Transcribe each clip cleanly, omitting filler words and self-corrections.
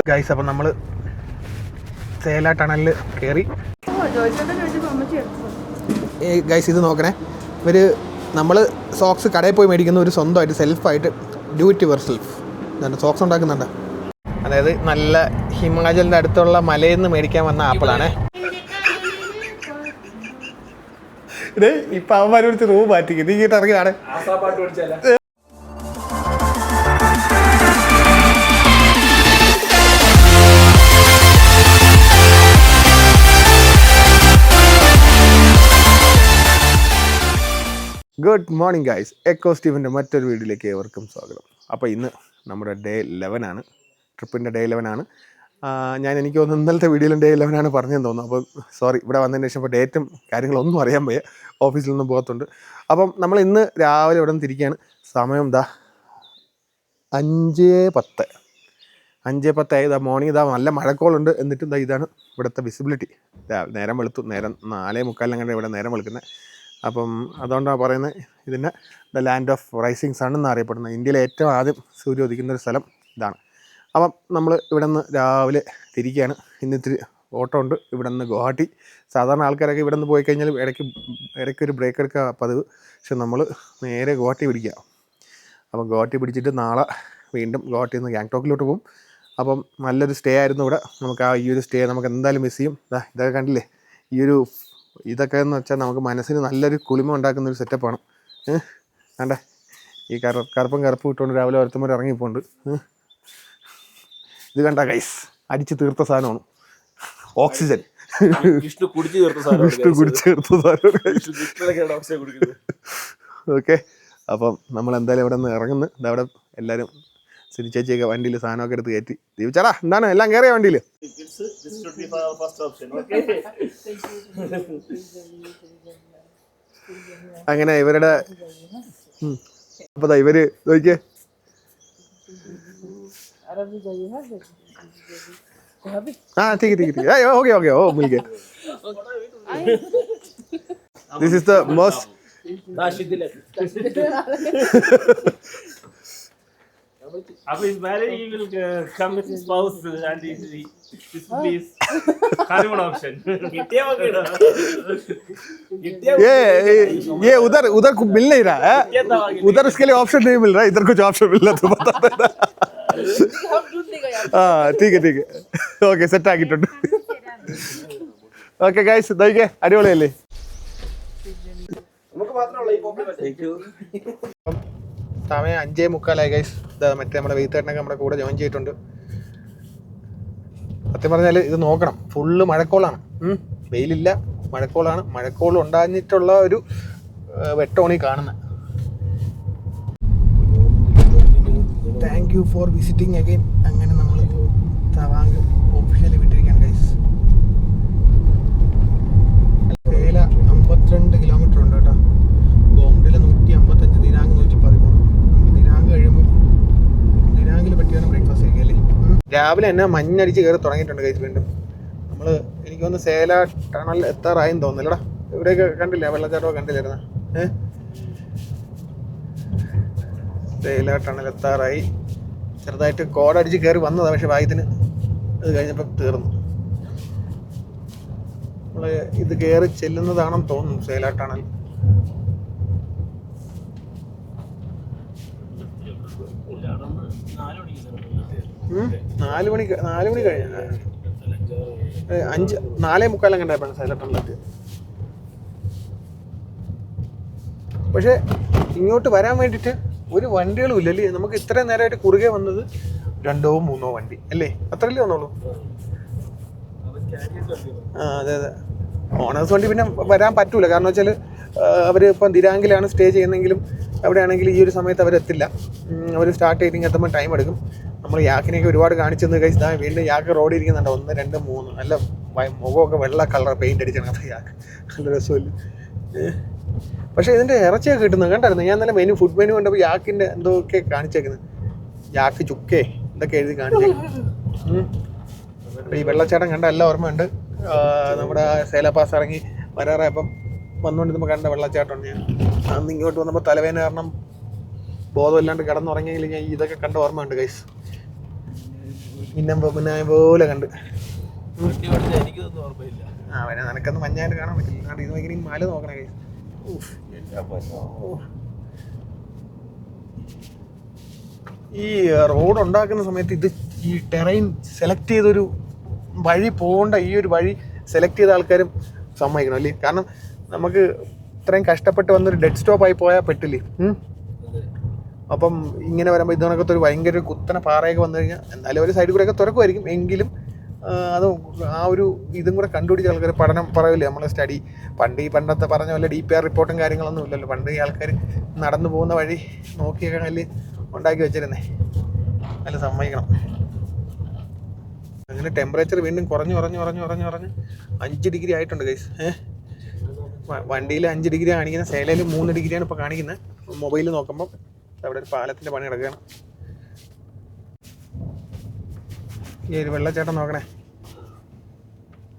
Guys അപ്പം നമ്മൾ സേല ടണലിൽ കയറി. ഗൈസ് ഇത് നോക്കണേ, നമ്മൾ സോക്സ് കടയിൽ പോയി മേടിക്കുന്ന ഒരു സ്വന്തമായിട്ട് സെൽഫായിട്ട് do it yourself socks ഉണ്ടാക്കുന്നുണ്ട്. അതായത് നല്ല ഹിമാചലിൻ്റെ അടുത്തുള്ള മലയിൽ നിന്ന് മേടിക്കാൻ വന്ന ആപ്പിളാണേ. ഇത് ഇപ്പം അവന്മാർ വിളിച്ച് റൂം മാറ്റിക്കും, നീ ഇങ്ങോട്ട് ഇറങ്ങിയാണ്. ഗുഡ് മോർണിംഗ് ഗൈസ്, എക്കോ സ്റ്റീവിൻ്റെ മറ്റൊരു വീഡിയോയിലേക്ക് ഏവർക്കും സ്വാഗതം. അപ്പോൾ ഇന്ന് നമ്മുടെ ഡേ 11 ട്രിപ്പിൻ്റെ ഡേ 11. എനിക്ക് തോന്നുന്നു ഇന്നലത്തെ വീഡിയോയിലും ഡേ 11 പറഞ്ഞെന്ന് തോന്നുന്നു. അപ്പോൾ സോറി, ഇവിടെ വന്നതിന് ശേഷം ഇപ്പോൾ ഡേറ്റും കാര്യങ്ങളൊന്നും അറിയാൻ വയ്യ, ഓഫീസിൽ നിന്നും പോകത്തുണ്ട്. അപ്പം നമ്മൾ ഇന്ന് രാവിലെ ഇവിടെ നിന്ന് തിരിക്കുകയാണ്. സമയം 5:10 മോർണിംഗ്. നല്ല മഴക്കോളുണ്ട്. എന്നിട്ട് ഇതാണ് ഇവിടുത്തെ വിസിബിലിറ്റി. നേരം വെളുത്തു, നേരം 4:45 ഇവിടെ നേരം വെളുക്കുന്നത്. അപ്പം അതുകൊണ്ടാണ് പറയുന്നത് ഇതിൻ്റെ the land of rising sun എന്നറിയപ്പെടുന്നത്. ഇന്ത്യയിലെ ഏറ്റവും ആദ്യം സൂര്യ ഉദിക്കുന്നൊരു സ്ഥലം ഇതാണ്. അപ്പം നമ്മൾ ഇവിടെ നിന്ന് രാവിലെ തിരിക്കുകയാണ്. ഇന്നിത്തിരി ഓട്ടോ ഉണ്ട് ഇവിടെ നിന്ന് ഗുവാഹട്ടി. സാധാരണ ആൾക്കാരൊക്കെ ഇവിടെ നിന്ന് പോയി കഴിഞ്ഞാൽ ഇടയ്ക്കൊരു ബ്രേക്ക് എടുക്കുക പതിവ്. പക്ഷെ നമ്മൾ നേരെ ഗുവാഹട്ടി പിടിക്കുക. അപ്പം ഗുവാഹട്ടി പിടിച്ചിട്ട് നാളെ വീണ്ടും ഗുവാഹട്ടിയിൽ നിന്ന് ഗാങ്ടോക്കിലോട്ട് പോകും. അപ്പം നല്ലൊരു സ്റ്റേ ആയിരുന്നു ഇവിടെ. നമുക്ക് ഈ ഒരു സ്റ്റേ നമുക്ക് എന്തായാലും മിസ് ചെയ്യും. ഇതൊക്കെ കണ്ടില്ലേ, ഇതൊക്കെ എന്ന് വെച്ചാൽ നമുക്ക് മനസ്സിന് നല്ലൊരു കുളിമ ഉണ്ടാക്കുന്നൊരു സെറ്റപ്പാണ്. വേണ്ടേ, ഈ കറുപ്പും ഇട്ടുകൊണ്ട് രാവിലെ ഒരുത്തമ്മ ഇറങ്ങിപ്പോണ്ട്. ഇത് കണ്ട ഗൈസ്, അടിച്ച് തീർത്ത സാധനമാണ് ഓക്സിജൻ. വിഷ്ണു കുടിച്ച് തീർത്ത സാധനം. ഓക്കെ, അപ്പം നമ്മൾ എന്തായാലും ഇവിടെ നിന്ന് ഇറങ്ങുന്നു. ഇതവിടെ എല്ലാവരും ചേച്ചിയൊക്കെ വണ്ടിയിൽ സാധനമൊക്കെ എടുത്ത് കയറ്റി. ദീപിച്ചാടാ, എന്താണ് എല്ലാം കയറിയ വണ്ടിയിൽ? അങ്ങനെ ഇവരുടെ അപ്പൊ ഇവര് നോക്കിയേ, okay oh milk. This is the most. After his marriage, he will come with his spouse and this will be his honeymoon option. ये उधर मिल नहीं रहा है, उधर उसके लिए ऑप्शन नहीं मिल रहा है, इधर कुछ ऑप्शन मिल रहा तो बता देना. हाँ ठीक है ഓക്കെ, സെറ്റ് ആക്കിയിട്ടുണ്ട്. ഓക്കെ ഗൈസ്, ഇതൊക്കെ അടിപൊളിയല്ലേ? സമയം 5:45 ഗൈസ്. മറ്റേ നമ്മുടെ വെയ്ത്തേട്ടനൊക്കെ നമ്മുടെ കൂടെ ജോയിൻ ചെയ്തിട്ടുണ്ട്. സത്യം പറഞ്ഞാൽ ഇത് നോക്കണം, ഫുള്ള് മഴക്കോളാണ്. വെയിലില്ല, മഴക്കോളാണ്. മഴക്കോൾ ഉണ്ടാഞ്ഞിട്ടുള്ള ഒരു വെട്ടമാണ് ഈ കാണുന്നത്. Thank you for visiting again. അങ്ങനെ നമ്മൾ തവാങ് ഒഫീഷ്യലി വിട്ടിരിക്കുകയാണ് ഗൈസ്. 52 കിലോമീറ്റർ ഉണ്ട് കേട്ടോ. ബോംഡിൽ 155, ദിനാങ് 113. ദിനാങ് കഴിയുമ്പോൾ ദിനാങ്ങിൽ പറ്റിയാണ് ബ്രേക്ക്ഫാസ്റ്റ് കഴിക്കല്ലേ. രാവിലെ തന്നെ മഞ്ഞടിച്ച് കയറി തുടങ്ങിയിട്ടുണ്ട് ഗൈസ്. വീണ്ടും നമ്മൾ എനിക്ക് തോന്നുന്നു സേല ടണൽ എത്താറായെന്ന് തോന്നുന്നില്ലടാ. ഇവിടെയൊക്കെ കണ്ടില്ല, വെള്ളച്ചാട്ടമൊക്കെ കണ്ടില്ലായിരുന്ന? സേല ടണൽ എത്താറായി. ചെറുതായിട്ട് കോടടിച്ച് കയറി വന്നതാണ്, പക്ഷെ ഭാഗ്യത്തിന് അത് കഴിഞ്ഞപ്പം തീർന്നു. നമ്മൾ ഇത് കയറി ചെല്ലുന്നതാണെന്ന് തോന്നുന്നു സേല ടണൽ. 4 മണി കഴിഞ്ഞ 4:45 കണ്ടായപ്പോഴാണ് സേല ടണലെത്തി. പക്ഷെ ഇങ്ങോട്ട് വരാൻ വേണ്ടിയിട്ട് ഒരു വണ്ടികളും ഇല്ലല്ലേ. നമുക്ക് ഇത്രയും നേരമായിട്ട് കുറുകെ വന്നത് 2-3 വണ്ടി അല്ലേ, അത്രയല്ലേ വന്നോളൂ. അതെ ഓണേഴ്സ് വണ്ടി പിന്നെ വരാൻ പറ്റൂല. കാരണം വെച്ചാൽ അവർ ഇപ്പം ദിരാങ്കിലാണ് സ്റ്റേ ചെയ്യുന്നെങ്കിലും അവിടെയാണെങ്കിൽ ഈ ഒരു സമയത്ത് അവരെത്തില്ല. അവർ സ്റ്റാർട്ട് ചെയ്തിട്ട് എത്തുമ്പോൾ ടൈം എടുക്കും. നമ്മൾ യാക്കിനെയൊക്കെ ഒരുപാട് കാണിച്ചെന്ന് കഴിച്ച് വീണ്ടും യാക്ക് റോഡിൽ ഇരിക്കുന്നുണ്ട്. 1, 2, 3 നല്ല മുഖമൊക്കെ വെള്ള കളർ പെയിന്റ് അടിച്ചാണ് അപ്പോൾ യാക്ക്. നല്ല രസമില്ല. പക്ഷേ ഇതിൻ്റെ ഇറച്ചിയൊക്കെ കിട്ടുന്നത് കണ്ടായിരുന്നു. ഞാൻ നല്ല ഫുഡ് മെനു കണ്ടപ്പോൾ യാക്കിൻ്റെ എന്തൊക്കെ കാണിച്ചേക്കുന്നത്. യാക്ക് ചുക്കേ എന്തൊക്കെ എഴുതി കാണിച്ചേക്കുന്നു. ഈ വെള്ളച്ചാട്ടം കണ്ട എല്ലാം ഓർമ്മയുണ്ട്. നമ്മുടെ സേല പാസ് ഇറങ്ങി വരാറായപ്പം വന്നുകൊണ്ട് നമ്മൾ കണ്ട വെള്ളച്ചാട്ടമുണ്ട്. ഞാൻ അന്ന് ഇങ്ങോട്ട് വന്നപ്പോൾ തലവേദന കാരണം ബോധമില്ലാണ്ട് കിടന്നുറങ്ങിയെങ്കിൽ ഞാൻ ഇതൊക്കെ കണ്ട ഓർമ്മയുണ്ട് ഗൈസ്. പിന്നെ പോലെ കണ്ട്. എനിക്കൊന്നും ഓർമ്മയില്ല. പിന്നെ നിനക്കൊന്നും മഞ്ഞായിട്ട് കാണാൻ പറ്റില്ല. കാരണം ഇത് ഭയങ്കര മല നോക്കണേ ഗൈസ്. ഈ റോഡ് ഉണ്ടാക്കുന്ന സമയത്ത് ഇത് ഈ ടെറൈൻ സെലക്ട് ചെയ്തൊരു വഴി പോകേണ്ട ഈ ഒരു വഴി സെലക്ട് ചെയ്ത ആൾക്കാരും സമ്മതിക്കണം അല്ലേ? കാരണം നമുക്ക് ഇത്രയും കഷ്ടപ്പെട്ട് വന്നൊരു ഡെഡ് സ്റ്റോപ്പ് ആയി പോയാൽ പെട്ടില്ലേ. അപ്പം ഇങ്ങനെ വരുമ്പോൾ ഇതിനകത്ത് ഒരു ഭയങ്കര കുത്തനെ പാറയൊക്കെ വന്നു കഴിഞ്ഞാൽ എന്തായാലും ഒരു സൈഡിൽ കൂടെയൊക്കെ തുറക്കുമായിരിക്കും. എങ്കിലും അത് ആ ഒരു ഇതും കൂടെ കണ്ടുപിടിച്ച ആൾക്കാർ പഠനം പറയില്ലേ നമ്മളെ സ്റ്റഡി. പണ്ടത്തെ പറഞ്ഞ പോലെ DPR റിപ്പോർട്ടും കാര്യങ്ങളൊന്നും ഇല്ലല്ലോ. പണ്ട് ഈ ആൾക്കാർ നടന്നു പോകുന്ന വഴി നോക്കിയൊക്കെ നല്ല ഉണ്ടാക്കി വെച്ചിരുന്നേ. നല്ല സമ്മതിക്കണം. അങ്ങനെ ടെമ്പറേച്ചർ വീണ്ടും കുറഞ്ഞ് 5 ഡിഗ്രി ആയിട്ടുണ്ട് ഗൈസ്. വണ്ടിയിൽ 5 ഡിഗ്രി കാണിക്കുന്നത്, സേലയിൽ 3 ഡിഗ്രിയാണ് ഇപ്പോൾ കാണിക്കുന്നത്. മൊബൈലിൽ നോക്കുമ്പോൾ അവിടെ ഒരു പാലത്തിൻ്റെ പണി കിടക്കുകയാണ്. ഈ ഒരു വെള്ളച്ചാട്ടം നോക്കണേ,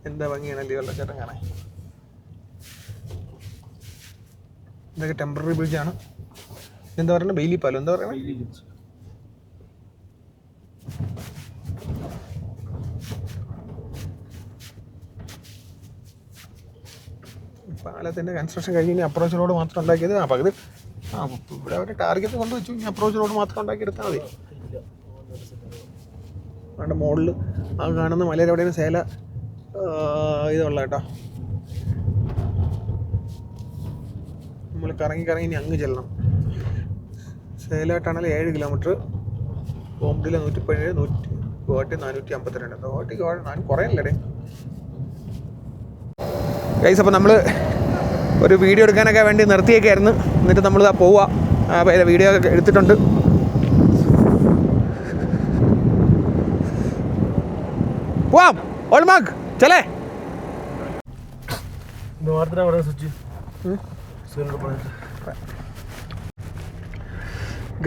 എന്താ ഭംഗിയാണല്ലേ ഈ വെള്ളച്ചാട്ടം കാണാൻ. ഇതൊക്കെ ടെമ്പററി ബ്രിഡ്ജാണ്. എന്താ പറയുന്നത്, ബെയിലി പാലം എന്താ പറയുന്നത്. പാലത്തിൻ്റെ കൺസ്ട്രക്ഷൻ കഴിഞ്ഞ് അപ്രോച്ച് റോഡ് മാത്രം ഉണ്ടാക്കിയത്. പകുതി ഇവിടെ അവരുടെ ടാർഗറ്റ് കൊണ്ടുവച്ചു. ഇനി അപ്രോച്ച് റോഡ് മാത്രം ഉണ്ടാക്കിയെടുത്താൽ മതി. അവിടെ മുകളിൽ ആ കാണുന്ന മലയിൽ എവിടെയാണ് സേല ഇതുള്ള കേട്ടോ. നമ്മൾ കറങ്ങി ഇനി അങ്ങ് ചെല്ലണം. സേല ടണൽ 7 കിലോമീറ്റർ, ബോംബിൽ 117, ഗുവാഹട്ടി 452. ഗുവാഹട്ടിക്ക് കുറേ അല്ലേ ഗൈസ്. അപ്പോൾ നമ്മൾ ഒരു വീഡിയോ എടുക്കാനൊക്കെ വേണ്ടി നിർത്തിയൊക്കെ ആയിരുന്നു. എന്നിട്ട് നമ്മളിതാ പോവുക. അപ്പോൾ വീഡിയോ ഒക്കെ എടുത്തിട്ടുണ്ട്. പോവാം ഓൾമാക് ചലേ.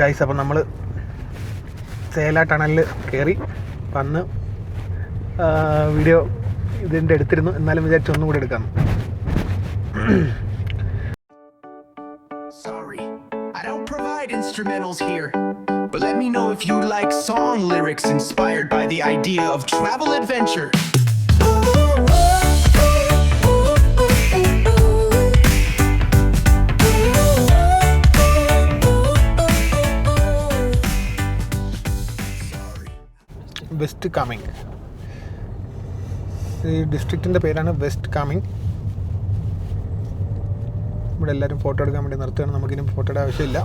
ഗൈസ് അപ്പം നമ്മൾ സേല ടണലിൽ കയറി വന്ന് വീഡിയോ ഇതിൻ്റെ എടുത്തിരുന്നു. എന്നാലും വിചാരിച്ചു ഒന്നും കൂടി എടുക്കാം. Sorry, I don't provide instrumentals here, but let me know if you like song lyrics inspired by the idea of travel adventure. West calming. ഈ ഡിസ്ട്രിക്റ്റിൻ്റെ പേരാണ് വെസ്റ്റ് കാമിങ്. ഇവിടെ എല്ലാവരും ഫോട്ടോ എടുക്കാൻ വേണ്ടി നിർത്തുകയാണ്. നമുക്കിനും ഫോട്ടോയുടെ ആവശ്യമില്ല.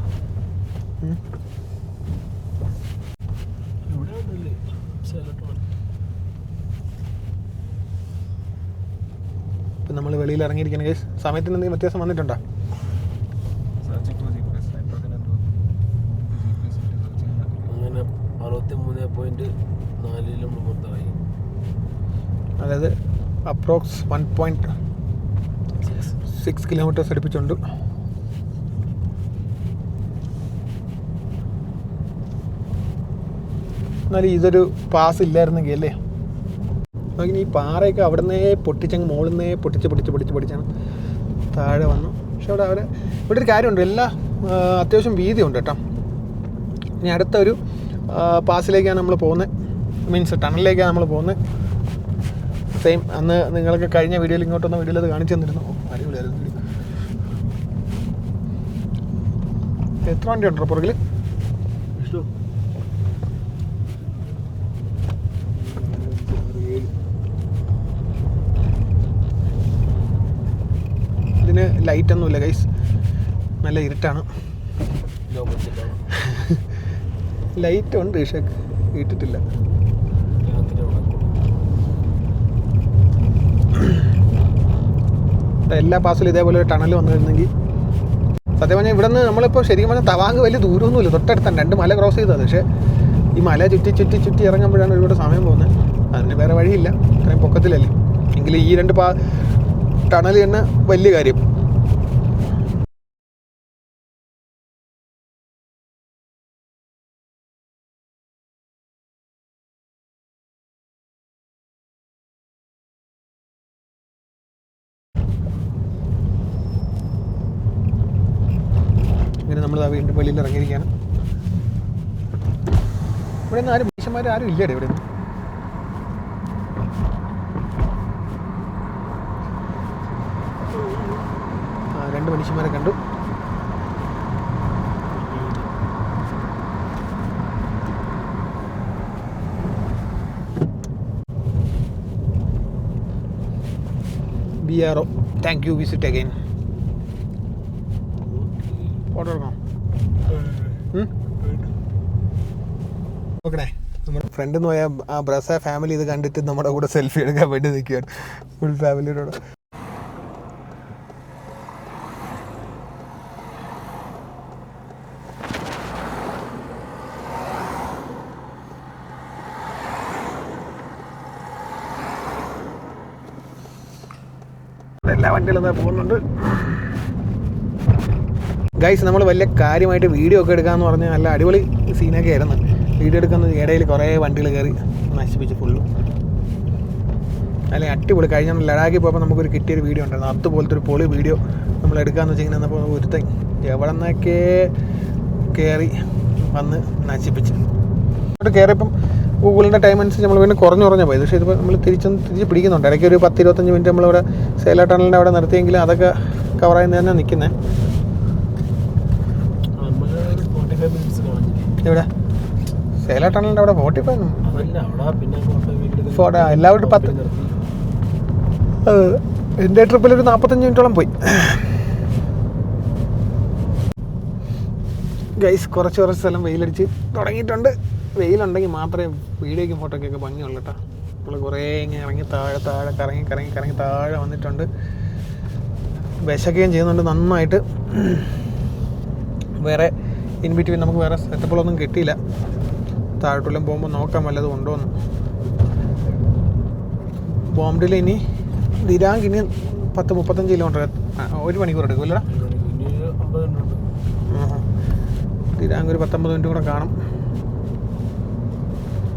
ഇപ്പം നമ്മൾ വെളിയിൽ ഇറങ്ങിയിരിക്കുന്ന കേസ് സമയത്തിന് എന്തെങ്കിലും വ്യത്യാസം വന്നിട്ടുണ്ടോ? അങ്ങനെ 63.4 അതായത് അപ്രോക്സ് 1.6 കിലോമീറ്റേഴ്സ് അടുപ്പിച്ചുണ്ട്. എന്നാലും ഇതൊരു പാസ് ഇല്ലായിരുന്നെങ്കിൽ അല്ലേ. ഈ പാറയൊക്കെ അവിടെ നിന്നേ പൊട്ടിച്ചങ്ങ് മുകളിൽ നിന്നേ പൊട്ടിച്ചാണ് താഴെ വന്നു. പക്ഷെ ഇവിടെ ഒരു കാര്യമുണ്ട്, അത്യാവശ്യം വീതിയുണ്ട് കേട്ടോ. ഇനി അടുത്തൊരു പാസിലേക്കാണ് നമ്മൾ പോകുന്നത്. മീൻസ് ടണലിലേക്കാണ് നമ്മൾ പോകുന്നത്. സെയിം അന്ന് നിങ്ങൾക്ക് കഴിഞ്ഞ വീഡിയോയിൽ ഇങ്ങോട്ടൊന്ന് വീഡിയോയിൽ അത് കാണിച്ചു തന്നിരുന്നു. അടിപൊളിയായിരുന്നു വീഡിയോ. എത്ര വണ്ടി ഉണ്ടോ പുറകിൽ? ഇതിന് ലൈറ്റൊന്നുമില്ല ഗൈസ്, നല്ല ഇരുട്ടാണ്. ലൈറ്റ് ഉണ്ട് പക്ഷേ ഇട്ടിട്ടില്ല. എല്ലാ പാസിലും ഇതേപോലെ ഒരു ടണൽ വന്നു കഴിഞ്ഞെങ്കിൽ സത്യം പറഞ്ഞാൽ ഇവിടെ നിന്ന് നമ്മളിപ്പോൾ ശരിക്കും പറഞ്ഞാൽ തവാങ്ക് വലിയ ദൂരമൊന്നുമില്ല, തൊട്ടടുത്താണ്. 2 മല ക്രോസ് ചെയ്തത്. പക്ഷേ ഈ മല ചുറ്റി ഇറങ്ങുമ്പോഴാണ് ഒരുപാട് സമയം പോകുന്നത്. അതിന് വേറെ വഴിയില്ല, ഇത്രയും പൊക്കത്തിലല്ലേ. എങ്കിലും ഈ 2 ടണൽ തന്നെ വലിയ കാര്യം. ഇങ്ങനെ നമ്മൾ വീണ്ടും വെളിയിൽ ഇറങ്ങിയിരിക്കുകയാണ്. ഇവിടെ നിന്ന് ആരും മനുഷ്യന്മാർ ആരും ഇല്ലടെ ഇവിടെ. രണ്ട് മനുഷ്യന്മാരെ കണ്ടു. BRO, thank you, visit again. Photo എടുക്കണം. നോക്കണേ, നമ്മുടെ ഫ്രണ്ട് എന്ന് പോയ ആ ബ്രസ ഫാമിലി ഇത് കണ്ടിട്ട് നമ്മുടെ കൂടെ സെൽഫി എടുക്കാൻ വേണ്ടി നിൽക്കുകയാണ് ഫുൾ ഫാമിലിയോട്. എല്ലാ വണ്ടികളും പോകുന്നുണ്ട്. ഗൈസ്, നമ്മൾ വലിയ കാര്യമായിട്ട് വീഡിയോ ഒക്കെ എടുക്കാമെന്ന് പറഞ്ഞാൽ നല്ല അടിപൊളി സീനൊക്കെ ആയിരുന്നു. വീഡിയോ എടുക്കുന്ന ഇടയിൽ കുറേ വണ്ടികൾ കയറി നശിപ്പിച്ച് ഫുള്ളും. അല്ലെങ്കിൽ അടിപൊളി. കഴിഞ്ഞ ലഡാക്കിൽ പോയപ്പോൾ നമുക്കൊരു കിട്ടിയൊരു വീഡിയോ ഉണ്ടായിരുന്നു. അതുപോലത്തെ ഒരു പൊളി വീഡിയോ നമ്മൾ എടുക്കാമെന്ന് വെച്ചിങ്ങനെ ഒരുത്തൻ എവിടെ നിന്നൊക്കെ കയറി വന്ന് നശിപ്പിച്ച്. അങ്ങോട്ട് കയറിയപ്പം ഗൂഗിളിൻ്റെ ടൈം അനുസരിച്ച് നമ്മൾ വീണ്ടും കുറഞ്ഞു പോയത്. പക്ഷേ ഇതിപ്പോൾ നമ്മൾ തിരിച്ച് പിടിക്കുന്നുണ്ട്. ഇടയ്ക്ക് ഒരു 10-25 മിനിറ്റ് നമ്മളിവിടെ സേല ടണലിൻ്റെ അവിടെ നിർത്തിയെങ്കിലും അതൊക്കെ കവറായി തന്നെ നിൽക്കുന്നത്. ഇവിടെ സേല ടണലിൻ്റെ അവിടെ 45 എല്ലാവരും 10. എൻ്റെ ട്രിപ്പിലൊരു 45 മിനിറ്റോളം പോയി. ഗൈസ്, കുറച്ച് സ്ഥലം വെയിലടിച്ച് തുടങ്ങിയിട്ടുണ്ട്. വെയിലുണ്ടെങ്കിൽ മാത്രമേ വീഡിയോയ്ക്കും ഫോട്ടോയ്ക്കൊക്കെ ഭംഗിയുള്ളൂ കേട്ടോ. നമ്മൾ കുറേ ഇങ്ങനെ ഇറങ്ങി താഴെ കറങ്ങി താഴെ വന്നിട്ടുണ്ട്. വിശക്കുകയും ചെയ്യുന്നുണ്ട് നന്നായിട്ട്. വേറെ ഇൻ ബിറ്റ്വീൻ നമുക്ക് വേറെ സെറ്റപ്പുകളൊന്നും കിട്ടിയില്ല. താഴോട്ടെല്ലാം പോകുമ്പോൾ നോക്കാൻ വല്ലതും ഉണ്ടോയെന്ന്. ബോംഡിൽ ഇനി ദിരാങ് ഇനി 10-35 കിലോമീറ്റർ 1 മണിക്കൂർ എടുക്കുമല്ലോ. ദിരാങ് ഒരു 19 മിനിറ്റ് കൂടെ കാണും.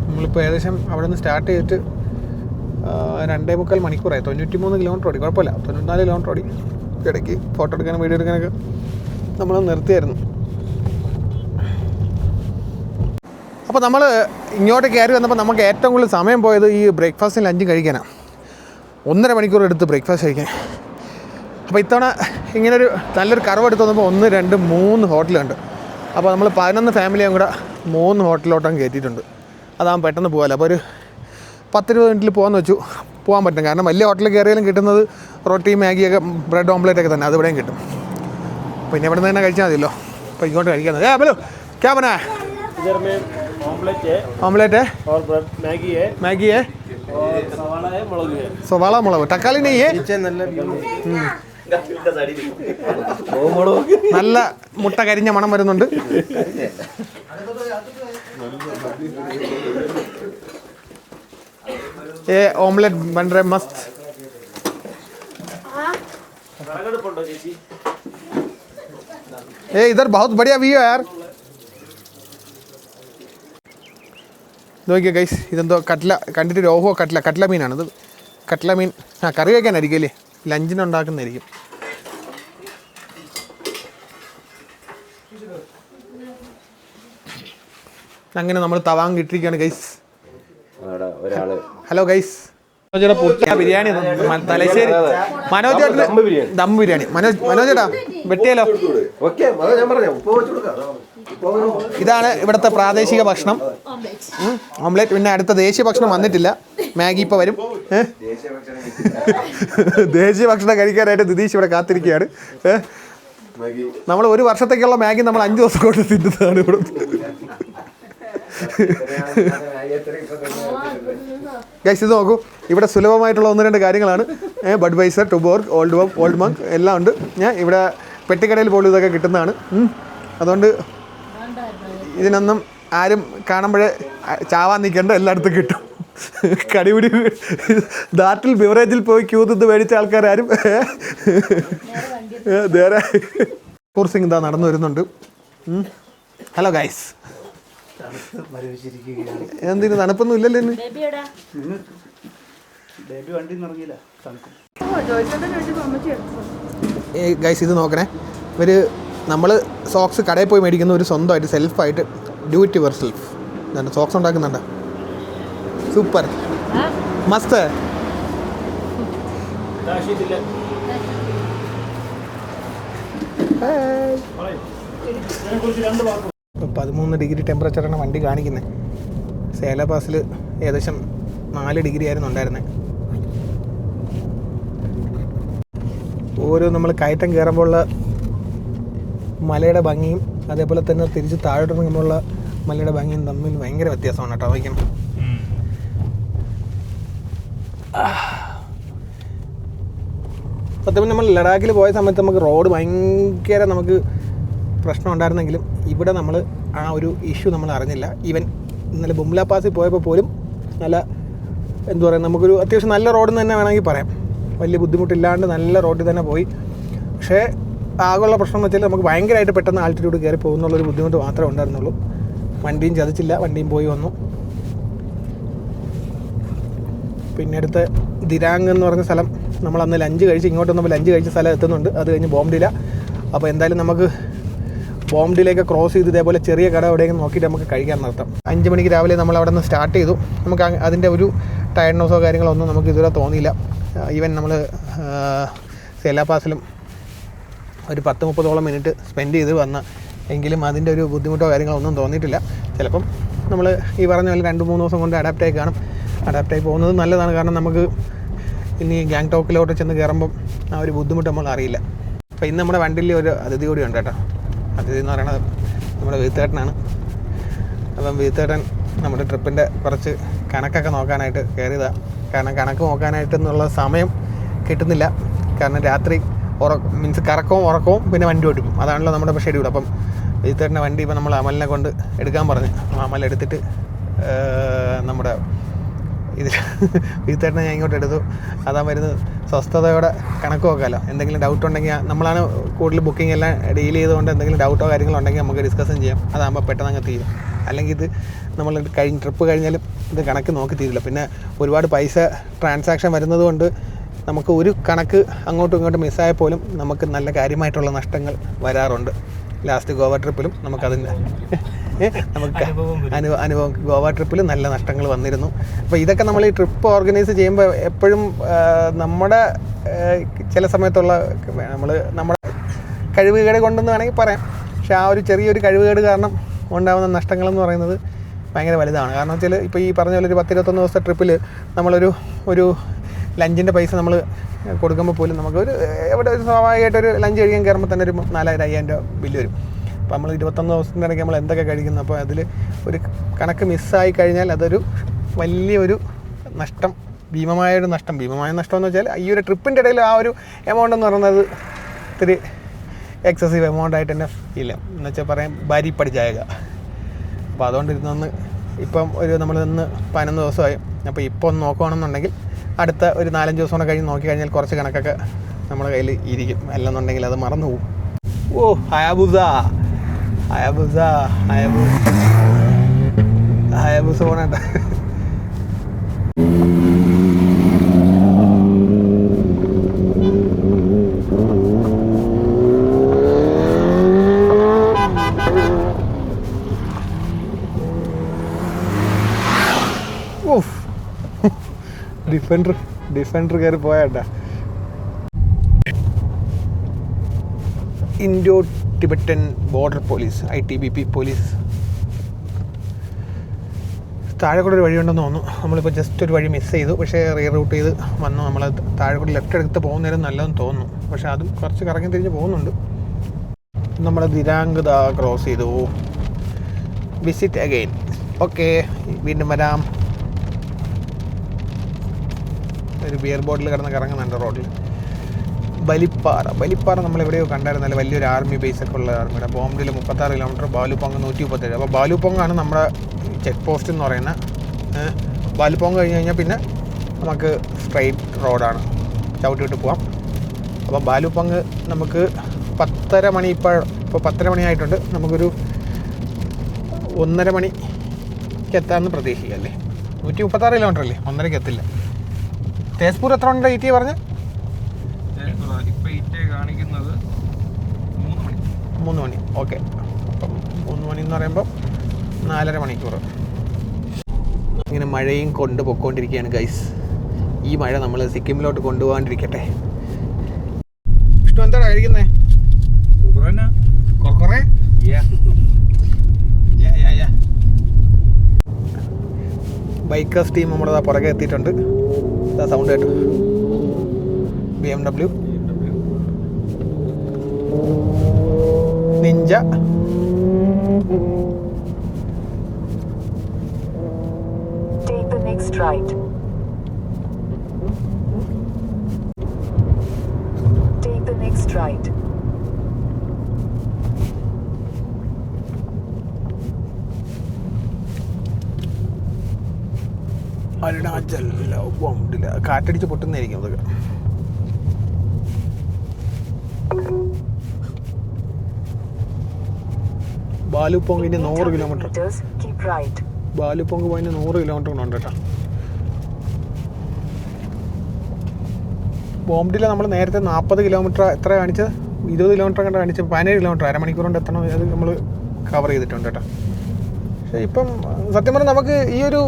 നമ്മളിപ്പോൾ ഏകദേശം അവിടെ നിന്ന് സ്റ്റാർട്ട് ചെയ്തിട്ട് 2.25 മണിക്കൂറായി. 93 കിലോമീറ്റർ ഓടി. കുഴപ്പമില്ല, 94 കിലോമീറ്റർ ഓടി. ഇടയ്ക്ക് ഫോട്ടോ എടുക്കാനും വീഡിയോ എടുക്കാനൊക്കെ നമ്മൾ നിർത്തിയായിരുന്നു. അപ്പോൾ നമ്മൾ ഇങ്ങോട്ട് കയറി വന്നപ്പോൾ നമുക്ക് ഏറ്റവും കൂടുതൽ സമയം പോയത് ഈ ബ്രേക്ക്ഫാസ്റ്റും ലഞ്ചും കഴിക്കാനാണ്. 1.5 മണിക്കൂർ എടുത്ത് ബ്രേക്ക്ഫാസ്റ്റ് കഴിക്കാൻ. അപ്പോൾ ഇത്തവണ ഇങ്ങനൊരു നല്ലൊരു കർവ് എടുത്ത് വന്നപ്പോൾ 1, 2, 3 ഹോട്ടലുണ്ട്. അപ്പോൾ നമ്മൾ 11 ഫാമിലിയും കൂടെ 3 ഹോട്ടലിലോട്ടും കയറ്റിയിട്ടുണ്ട്. അതാകുമ്പോൾ പെട്ടെന്ന് പോകാമല്ലോ. അപ്പോൾ ഒരു 10-20 മിനിറ്റിൽ പോകാൻ പറ്റും. കാരണം വലിയ ഹോട്ടലിൽ കയറിയാലും കിട്ടുന്നത് റൊട്ടി, മാഗിയൊക്കെ, ബ്രെഡ് ഓംലെറ്റൊക്കെ തന്നെ. അത് ഇവിടെയും കിട്ടും. പിന്നെ ഇവിടെ നിന്ന് തന്നെ കഴിച്ചാൽ മതിയല്ലോ. അപ്പോൾ ഇങ്ങോട്ട് കഴിക്കുന്നത് ഹലോ ക്യാ ബനാ? इधर में ऑमलेट है और ब्रेड मैगी है और सवाला मुളക് തക്കാളി नहीं है. നല്ല മുട്ട കരിഞ്ഞ മണം വരുന്നുണ്ട്. ये ऑमलेट बन रहा है मस्त. ये इधर बहुत बढ़िया व्यू है यार. നോക്കിയാൽ ഗൈസ്, ഇതെന്തോ കട്ട്ല കണ്ടിട്ട് ഓഹോ കട്ട്ല മീനാണിത്. കട്ട്ല മീൻ കറി വയ്ക്കാനായിരിക്കും അല്ലേ, ലഞ്ചിനുണ്ടാക്കുന്നതായിരിക്കും. അങ്ങനെ നമ്മൾ തവാങ് ഇട്ടിരിക്കുകയാണ് ഗൈസ്. ഹലോ ഗൈസ്, മനോജേട്ടാ പുട്ട ബിരിയാണി, തലശ്ശേരി മനോജേട്ടന് ദം ബിരിയാണി. മനോജേട്ടാ വെട്ടിയാലോ? ഇതാണ് ഇവിടുത്തെ പ്രാദേശിക ഭക്ഷണം, ഓംലെറ്റ്. പിന്നെ അടുത്ത ദേശീയ ഭക്ഷണം വന്നിട്ടില്ല, മാഗി ഇപ്പോൾ വരും. ദേശീയ ഭക്ഷണം കഴിക്കാനായിട്ട് ദിദീഷ് ഇവിടെ കാത്തിരിക്കുകയാണ്. നമ്മൾ 1 വർഷത്തേക്കുള്ള മാഗി നമ്മൾ 5 ദിവസം കൊണ്ട് തിന്നുന്നതാണ് ഇവിടെ. ഗൈസ്, ഇത് നോക്കൂ, ഇവിടെ സുലഭമായിട്ടുള്ള 1-2 കാര്യങ്ങളാണ്. ബഡ്വൈസർ, ടുബോർഗ്, ഓൾഡ് മങ്ക് എല്ലാം ഉണ്ട്. ഇവിടെ പെട്ടിക്കടയിൽ പോലും ഇതൊക്കെ കിട്ടുന്നതാണ്. അതുകൊണ്ട് ഇതിനൊന്നും ആരും കാണുമ്പോഴേ ചാവാൻ നിൽക്കേണ്ട, എല്ലായിടത്തും കിട്ടും. കടിപിടി നാട്ടിൽ ബിവറേജിൽ പോയി ക്യൂ നിന്ന് മേടിച്ച ആൾക്കാരും നേരെ സിംഗ് ഇതാ നടന്നു വരുന്നുണ്ട്. ഹലോ ഗൈസ്, എന്തിനു തണുപ്പൊന്നും ഇല്ലല്ലോ ഇന്ന്? ഗൈസ്, ഇത് നോക്കണേ, നമ്മൾ സോക്സ് കടയിൽ പോയി മേടിക്കുന്ന ഒരു സ്വന്തമായിട്ട് സെൽഫായിട്ട് ഡു ഇറ്റ് യുവർ സെൽഫ്. ഇതുണ്ട് സോക്സ് ഉണ്ടാക്കുന്നുണ്ട്. സൂപ്പർ മസ്ത്. ഇപ്പോൾ 13 ഡിഗ്രി ടെമ്പറേച്ചറാണ് വണ്ടി കാണിക്കുന്നത്. സേല പാസിൽ ഏകദേശം 4 ഡിഗ്രി ആയിരുന്നു ഉണ്ടായിരുന്നത്. ഓരോ നമ്മൾ കയറ്റം കയറുമ്പോഴുള്ള മലയുടെ ഭംഗിയും അതേപോലെ തന്നെ തിരിച്ച് താഴോട്ട് ഇറങ്ങുമ്പോഴുള്ള മലയുടെ ഭംഗിയും തമ്മിൽ ഭയങ്കര വ്യത്യാസമാണ് കേട്ടോ. വയ്ക്കണം സത്യം നമ്മൾ ലഡാക്കിൽ പോയ സമയത്ത് നമുക്ക് റോഡ് ഭയങ്കര നമുക്ക് പ്രശ്നം ഉണ്ടായിരുന്നെങ്കിലും ഇവിടെ നമ്മൾ ആ ഒരു ഇഷ്യൂ നമ്മൾ അറിഞ്ഞില്ല. ഈവൻ ഇന്നലെ ബുംല പാസിൽ പോയപ്പോൾ പോലും നല്ല എന്താ പറയുക, നമുക്കൊരു അത്യാവശ്യം നല്ല റോഡ് തന്നെ വേണമെങ്കിൽ പറയാം. വലിയ ബുദ്ധിമുട്ടില്ലാണ്ട് നല്ല റോഡിൽ തന്നെ പോയി. പക്ഷേ ആകെയുള്ള പ്രശ്നം എന്ന് വെച്ചാൽ നമുക്ക് ഭയങ്കരമായിട്ട് പെട്ടെന്ന് ആൾട്ടിറ്റ്യൂഡ് കയറി പോകുന്നുള്ളൊരു ബുദ്ധിമുട്ട് മാത്രമേ ഉണ്ടായിരുന്നുള്ളൂ. വണ്ടിയും ചതിച്ചില്ല, വണ്ടിയും പോയി വന്നു. പിന്നെ അടുത്ത് ദിരാങ് എന്ന് പറഞ്ഞ സ്ഥലം നമ്മൾ അന്ന് ലഞ്ച് കഴിച്ച് ഇങ്ങോട്ട് വന്നപ്പോൾ ലഞ്ച് കഴിച്ച സ്ഥലം എത്തുന്നുണ്ട്. അത് കഴിഞ്ഞ് ബോംഡില. അപ്പോൾ എന്തായാലും നമുക്ക് ബോംഡിലേക്ക് ക്രോസ് ചെയ്ത് ഇതേപോലെ ചെറിയ കട എവിടെയെങ്കിലും നോക്കിയിട്ട് നമുക്ക് കഴിക്കാൻ നിർത്താം. 5 മണിക്ക് രാവിലെ നമ്മൾ അവിടെ നിന്ന് സ്റ്റാർട്ട് ചെയ്തു. നമുക്ക് അതിൻ്റെ ഒരു ടയർഡ്നെസ്സോ കാര്യങ്ങളോ ഒന്നും നമുക്ക് ഇതുവരെ തോന്നിയില്ല. ഈവൻ നമ്മൾ സേല പാസിലും ഒരു 10-30 മിനിറ്റ് സ്പെൻഡ് ചെയ്ത് വന്ന എങ്കിലും അതിൻ്റെ ഒരു ബുദ്ധിമുട്ടോ കാര്യങ്ങളോ ഒന്നും തോന്നിയിട്ടില്ല. ചിലപ്പം നമ്മൾ ഈ പറഞ്ഞ പോലെ 2-3 ദിവസം കൊണ്ട് അഡാപ്റ്റായി കാണും. അഡാപ്റ്റായി പോകുന്നത് നല്ലതാണ്. കാരണം നമുക്ക് ഇനി ഗാങ്ടോക്കിലോട്ട് ചെന്ന് കയറുമ്പം ആ ഒരു ബുദ്ധിമുട്ട് നമ്മൾ അറിയില്ല. അപ്പോൾ ഇന്ന് നമ്മുടെ വണ്ടിയിൽ ഒരു അതിഥി കൂടി ഉണ്ട് കേട്ടോ. അതിഥി എന്ന് പറയുന്നത് നമ്മുടെ വീത്തേട്ടനാണ്. അപ്പം വീത്തേട്ടൻ നമ്മുടെ ട്രിപ്പിൻ്റെ കുറച്ച് കണക്കൊക്കെ നോക്കാനായിട്ട് കയറിയതാണ്. കാരണം കണക്ക് നോക്കാനായിട്ടെന്നുള്ള സമയം കിട്ടുന്നില്ല. കാരണം രാത്രി മീൻസ് കറക്കവും ഉറക്കവും പിന്നെ വണ്ടി ഓടിക്കും. അതാണല്ലോ നമ്മുടെ ഷെഡ്യൂൾ. അപ്പം വീത്തേട്ടൻ്റെ വണ്ടി ഇപ്പോൾ നമ്മൾ അമലിനെ കൊണ്ട് എടുക്കാൻ പറഞ്ഞു. അമൽ എടുത്തിട്ട് നമ്മുടെ ഇതിൽ വീത്തേട്ടനെ ഞാൻ ഇങ്ങോട്ട് എടുത്തു. അതാ വരുന്നത് സ്വസ്ഥതയോടെ കണക്ക് നോക്കാമല്ലോ. എന്തെങ്കിലും ഡൗട്ട് ഉണ്ടെങ്കിൽ നമ്മളാണ് കൂടുതൽ ബുക്കിംഗ് എല്ലാം ഡീൽ ചെയ്തുകൊണ്ട് എന്തെങ്കിലും ഡൗട്ടോ കാര്യങ്ങളോ ഉണ്ടെങ്കിൽ നമുക്ക് ഡിസ്കസും ചെയ്യാം. അതാകുമ്പോൾ പെട്ടെന്ന് അങ്ങ് തീരും. അല്ലെങ്കിൽ ഇത് നമ്മൾ ട്രിപ്പ് കഴിഞ്ഞാലും ഇത് കണക്ക് നോക്കി തീരില്ല. പിന്നെ ഒരുപാട് പൈസ ട്രാൻസാക്ഷൻ വരുന്നത് കൊണ്ട് നമുക്ക് ഒരു കണക്ക് അങ്ങോട്ടും ഇങ്ങോട്ടും മിസ്സായാൽ പോലും നമുക്ക് നല്ല കാര്യമായിട്ടുള്ള നഷ്ടങ്ങൾ വരാറുണ്ട്. ലാസ്റ്റ് ഗോവ ട്രിപ്പിലും നമുക്കതിൻ്റെ നമുക്ക് അനുഭവം ഗോവ ട്രിപ്പിൽ നല്ല നഷ്ടങ്ങൾ വന്നിരുന്നു. അപ്പോൾ ഇതൊക്കെ നമ്മൾ ഈ ട്രിപ്പ് ഓർഗനൈസ് ചെയ്യുമ്പോൾ എപ്പോഴും നമ്മുടെ ചില സമയത്തുള്ള നമ്മുടെ കഴിവുകേട് കൊണ്ടെന്ന് വേണമെങ്കിൽ പറയാം. പക്ഷേ ആ ഒരു ചെറിയൊരു കഴിവുകേട് കാരണം ഉണ്ടാകുന്ന നഷ്ടങ്ങളെന്ന് പറയുന്നത് ഭയങ്കര വലുതാണ്. കാരണം വെച്ചാൽ ഇപ്പോൾ ഈ പറഞ്ഞ പോലെ ഒരു 10-21 ദിവസത്തെ ട്രിപ്പിൽ നമ്മളൊരു ലഞ്ചിൻ്റെ പൈസ നമ്മൾ കൊടുക്കുമ്പോൾ പോലും നമുക്കൊരു എവിടെ ഒരു സ്വാഭാവികമായിട്ടൊരു ലഞ്ച് കഴിക്കാൻ കയറുമ്പോൾ തന്നെ ഒരു 4,000-5,000 രൂപ ബില്ല് വരും. അപ്പോൾ നമ്മൾ 21 ദിവസത്തിൻ്റെ ഇടയ്ക്ക് നമ്മൾ എന്തൊക്കെ കഴിക്കുന്നു. അപ്പോൾ അതിൽ ഒരു കണക്ക് മിസ്സായി കഴിഞ്ഞാൽ അതൊരു വലിയൊരു നഷ്ടം, ഭീമമായ നഷ്ടം എന്ന് വെച്ചാൽ ഈ ഒരു ട്രിപ്പിൻ്റെ ഇടയിൽ ആ ഒരു എമൗണ്ട് എന്ന് പറയുന്നത് ഇത്തിരി എക്സസീവ് എമൗണ്ട് ആയിട്ട് തന്നെ ഇല്ല എന്ന് വെച്ചാൽ പറയാൻ ഭാരി പഠിച്ചായക. അപ്പോൾ അതുകൊണ്ടിരുന്നൊന്ന് ഇപ്പം നമ്മൾ ഇന്ന് 11 ദിവസമായി. അപ്പോൾ ഇപ്പോൾ ഒന്ന് നോക്കുകയാണെന്നുണ്ടെങ്കിൽ അടുത്ത ഒരു 4-5 ദിവസം കൂടെ കഴിഞ്ഞ് നോക്കി കഴിഞ്ഞാൽ കുറച്ച് കണക്കൊക്കെ നമ്മുടെ കയ്യിൽ ഇരിക്കും. അല്ലെന്നുണ്ടെങ്കിൽ അത് മറന്നു പോകും. ഓ ഹയാബുസ പോണേട്ട. ഡിഫൻഡർ കയറി പോയാട്ടാ. Indo Tibetan border police, ITBP police. താഴെ കൂടെ ഒരു വഴിയുണ്ടെന്ന് തോന്നുന്നു. നമ്മളിപ്പോൾ ജസ്റ്റ് ഒരു വഴി മിസ് ചെയ്തു. പക്ഷേ റീറൂട്ട് ചെയ്ത് വന്നു. നമ്മൾ താഴെ കൂടി ലെഫ്റ്റ് എടുത്ത് പോകുന്നതിനും നല്ലതെന്ന് തോന്നുന്നു. പക്ഷേ അതും കുറച്ച് കറങ്ങി തിരിഞ്ഞ് പോകുന്നുണ്ട്. നമ്മൾ ദിരാങ് ക്രോസ് ചെയ്തു. Visit again. ഓക്കെ, വീണ്ടും വരാം. ഒരു ബിയർ ബോട്ടിൽ കിടന്ന് കറങ്ങുന്നുണ്ട് റോഡിൽ. ബലിപ്പാറ നമ്മളെവിടെയോ കണ്ടായിരുന്നല്ലോ. വലിയൊരു ആർമി ബേസൊക്കെ ഉള്ള ആർമിയുടെ. ബോംഡിൽ 36 കിലോമീറ്റർ, ബാലുപോങ് 137. അപ്പോൾ ബാലുപോങ്ങാണ് നമ്മുടെ ചെക്ക് പോസ്റ്റ് എന്ന് പറയുന്നത്. ബാലുപോങ് കഴിഞ്ഞ് കഴിഞ്ഞാൽ പിന്നെ നമുക്ക് സ്ട്രെയിറ്റ് റോഡാണ്, ചവിട്ടി വിട്ട് പോവാം. അപ്പോൾ ബാലുപോങ് നമുക്ക് 10:30 മണി, ഇപ്പോൾ 10:30 മണിയായിട്ടുണ്ട്. നമുക്കൊരു 1:30 മണിക്ക് എത്താമെന്ന് പ്രതീക്ഷിക്കാം അല്ലേ. 136 കിലോമീറ്റർ അല്ലേ, 1:30ക്ക് എത്തില്ല. തേസ്പൂർ എത്ര ഉണ്ട് ഈറ്റി പറഞ്ഞ്? കാണിക്കുന്നത് 3 മണി. ഓക്കെ, അപ്പം 3 മണി എന്ന് പറയുമ്പോൾ 4.5 മണിക്കൂർ. മഴയും കൊണ്ട് പൊക്കോണ്ടിരിക്കുകയാണ് ഗൈസ്. ഈ മഴ നമ്മൾ സിക്കിമിലോട്ട് കൊണ്ടുപോകാണ്ടിരിക്കട്ടെ. വിഷ്ണു എന്താണ് കഴിക്കുന്നേ? കൊറേ ബൈക്കേഴ്സ് ടീം നമ്മളതാ പുറകെ എത്തിയിട്ടുണ്ട്. സൗണ്ട് കേട്ടോ, BMW Ninja. Take the next right. Take the next right. Arunachal ബോംബില്ല, കാറ്റടിച്ച് പൊട്ടുന്നതായിരിക്കും അതൊക്കെ. ബാലുപോങ്ങിന് 100 കിലോമീറ്റർ. Keep right. ബാലുപോങ് പോയിന് 100 കിലോമീറ്റർ ഉണ്ട് കേട്ടോ. ബോംബില നമ്മൾ നേരത്തെ 40 കിലോമീറ്റർ എത്ര കാണിച്ചത്, 20 കിലോമീറ്റർ കണ്ട് കാണിച്ചത്, 17 കിലോമീറ്റർ അരമണിക്കൂർ കൊണ്ട് എത്തണം. അത് നമ്മൾ കവർ ചെയ്തിട്ടുണ്ട് കേട്ടോ. പക്ഷേ ഇപ്പം സത്യം പറഞ്ഞാൽ നമുക്ക് ഈ ഒരു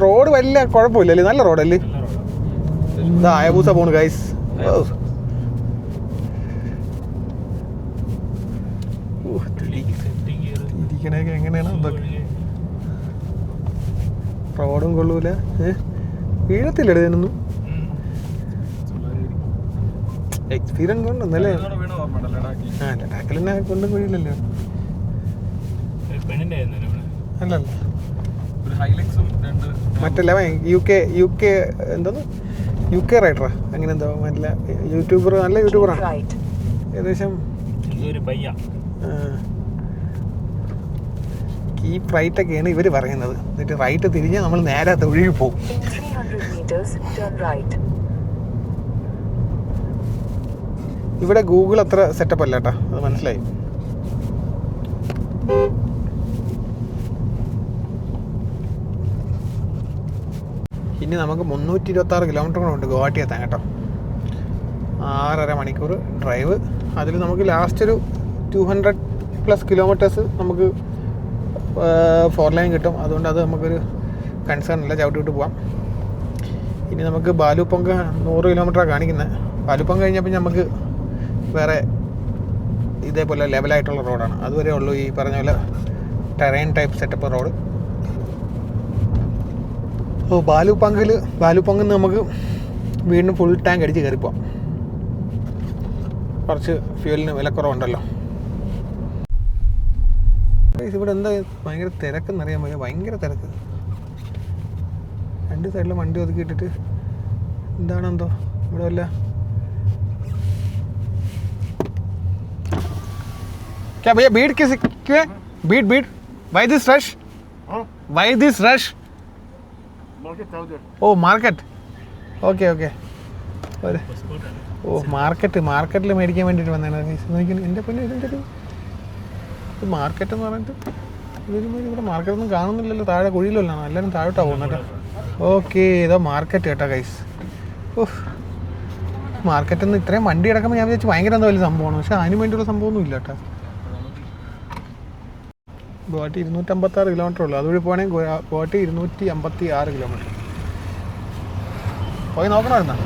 റോഡ് വലിയ കുഴപ്പമില്ലല്ലേ, നല്ല റോഡല്ലേ. ഇതാ അയബൂസ പോണു ഗൈസ്. ഇരിക്കണേക്കെ എങ്ങനെയാണ് എന്തൊക്കെ, റോഡും കൊള്ളൂല. വീഴത്തില്ല ഇതിനൊന്നും. എക്സ്പീരിയൻസ് കൊണ്ട് എന്നല്ലേ. ആ ലഡാക്കിൽ തന്നെ കൊണ്ടും കഴിയില്ലല്ലോ. അല്ലല്ല മറ്റല്ല UK എന്തോന്ന് UK റൈഡറാ അങ്ങനെ എന്തോ നല്ല യൂട്യൂബർ, നല്ല യൂട്യൂബറാണ്. ഏകദേശം കീപ് റൈറ്റ് ഒക്കെയാണ് ഇവർ പറയുന്നത്. എന്നിട്ട് റൈറ്റ് തിരിഞ്ഞാൽ നമ്മൾ നേരെ ഒഴുകി പോകും. ഇവിടെ ഗൂഗിൾ അത്ര സെറ്റപ്പ് അല്ല കേട്ടോ, അത് മനസ്സിലായി. ഇനി നമുക്ക് 326 കിലോമീറ്റർ കൂടെ ഉണ്ട് ഗുവാഹട്ടി എത്താൻ കേട്ടോ. 6.5 മണിക്കൂർ ഡ്രൈവ്. അതിൽ നമുക്ക് ലാസ്റ്റ് ഒരു 200+ കിലോമീറ്റേഴ്സ് നമുക്ക് 4 ലൈൻ കിട്ടും. അതുകൊണ്ട് അത് നമുക്കൊരു കൺസേൺ ഇല്ല, ചവിട്ടി വിട്ട് പോവാം. ഇനി നമുക്ക് ബാലുപോങ് 100 കിലോമീറ്ററാണ് കാണിക്കുന്നത്. ബാലുപോങ് കഴിഞ്ഞപ്പോൾ നമുക്ക് വേറെ ഇതേപോലെ ലെവലായിട്ടുള്ള റോഡാണ്. അതുവരെ ഉള്ളൂ ഈ പറഞ്ഞ പോലെ ടെറൈൻ ടൈപ്പ് സെറ്റപ്പ് റോഡ്. ഓ ബാലുപോങ്ങിൽ നമുക്ക് വീണ്ടും ഫുൾ ടാങ്ക് അടിച്ച് കയറിപ്പോവാം. കുറച്ച് ഫ്യൂവലിന് വിലക്കുറവുണ്ടല്ലോ. ഇവിടെ എന്താ ഭയങ്കര തിരക്കെന്നറിയാൻ പറ്റില്ല, ഭയങ്കര തിരക്ക്. 2 സൈഡിലും വണ്ടി ഒതുക്കിയിട്ടിട്ട് എന്താണെന്തോ ഇവിടെ വല്ല क्या भैया भीड़ किस क्यों है? भीड़ why this rush? Why this rush? Oh market. Okay oh മാർക്കറ്റിൽ മേടിക്കാൻ വേണ്ടിയിട്ട് വന്നതാണ്. എൻ്റെ പൊന്നെ ഇതിൻ്റെ ഒരു മാർക്കറ്റ് എന്ന് പറഞ്ഞിട്ട് ഇവിടെ മാർക്കറ്റൊന്നും കാണുന്നില്ലല്ലോ. താഴെ കുഴിയിലല്ലോ, എല്ലാവരും താഴോട്ടാണ് പോകുന്നത് കേട്ടോ. ഓക്കെ ഇതാ മാർക്കറ്റ് കേട്ടോ ഗൈസ്. ഓഹ് മാർക്കറ്റിൽ നിന്ന് ഇത്രയും വണ്ടി കിടക്കുമ്പോൾ ഞാൻ വിചാരിച്ചു ഭയങ്കര എന്താ വലിയ സംഭവമാണ്. പക്ഷേ അതിന് വേണ്ടിയുള്ള സംഭവമൊന്നും ഇല്ല കേട്ടോ. ഗുവാഹട്ടി 256 കിലോമീറ്റർ ഉള്ളൂ. അതുവഴി പോകണമെങ്കിൽ ഗുവാഹട്ടി 256 കിലോമീറ്റർ. പോയി നോക്കണമായിരുന്നോ?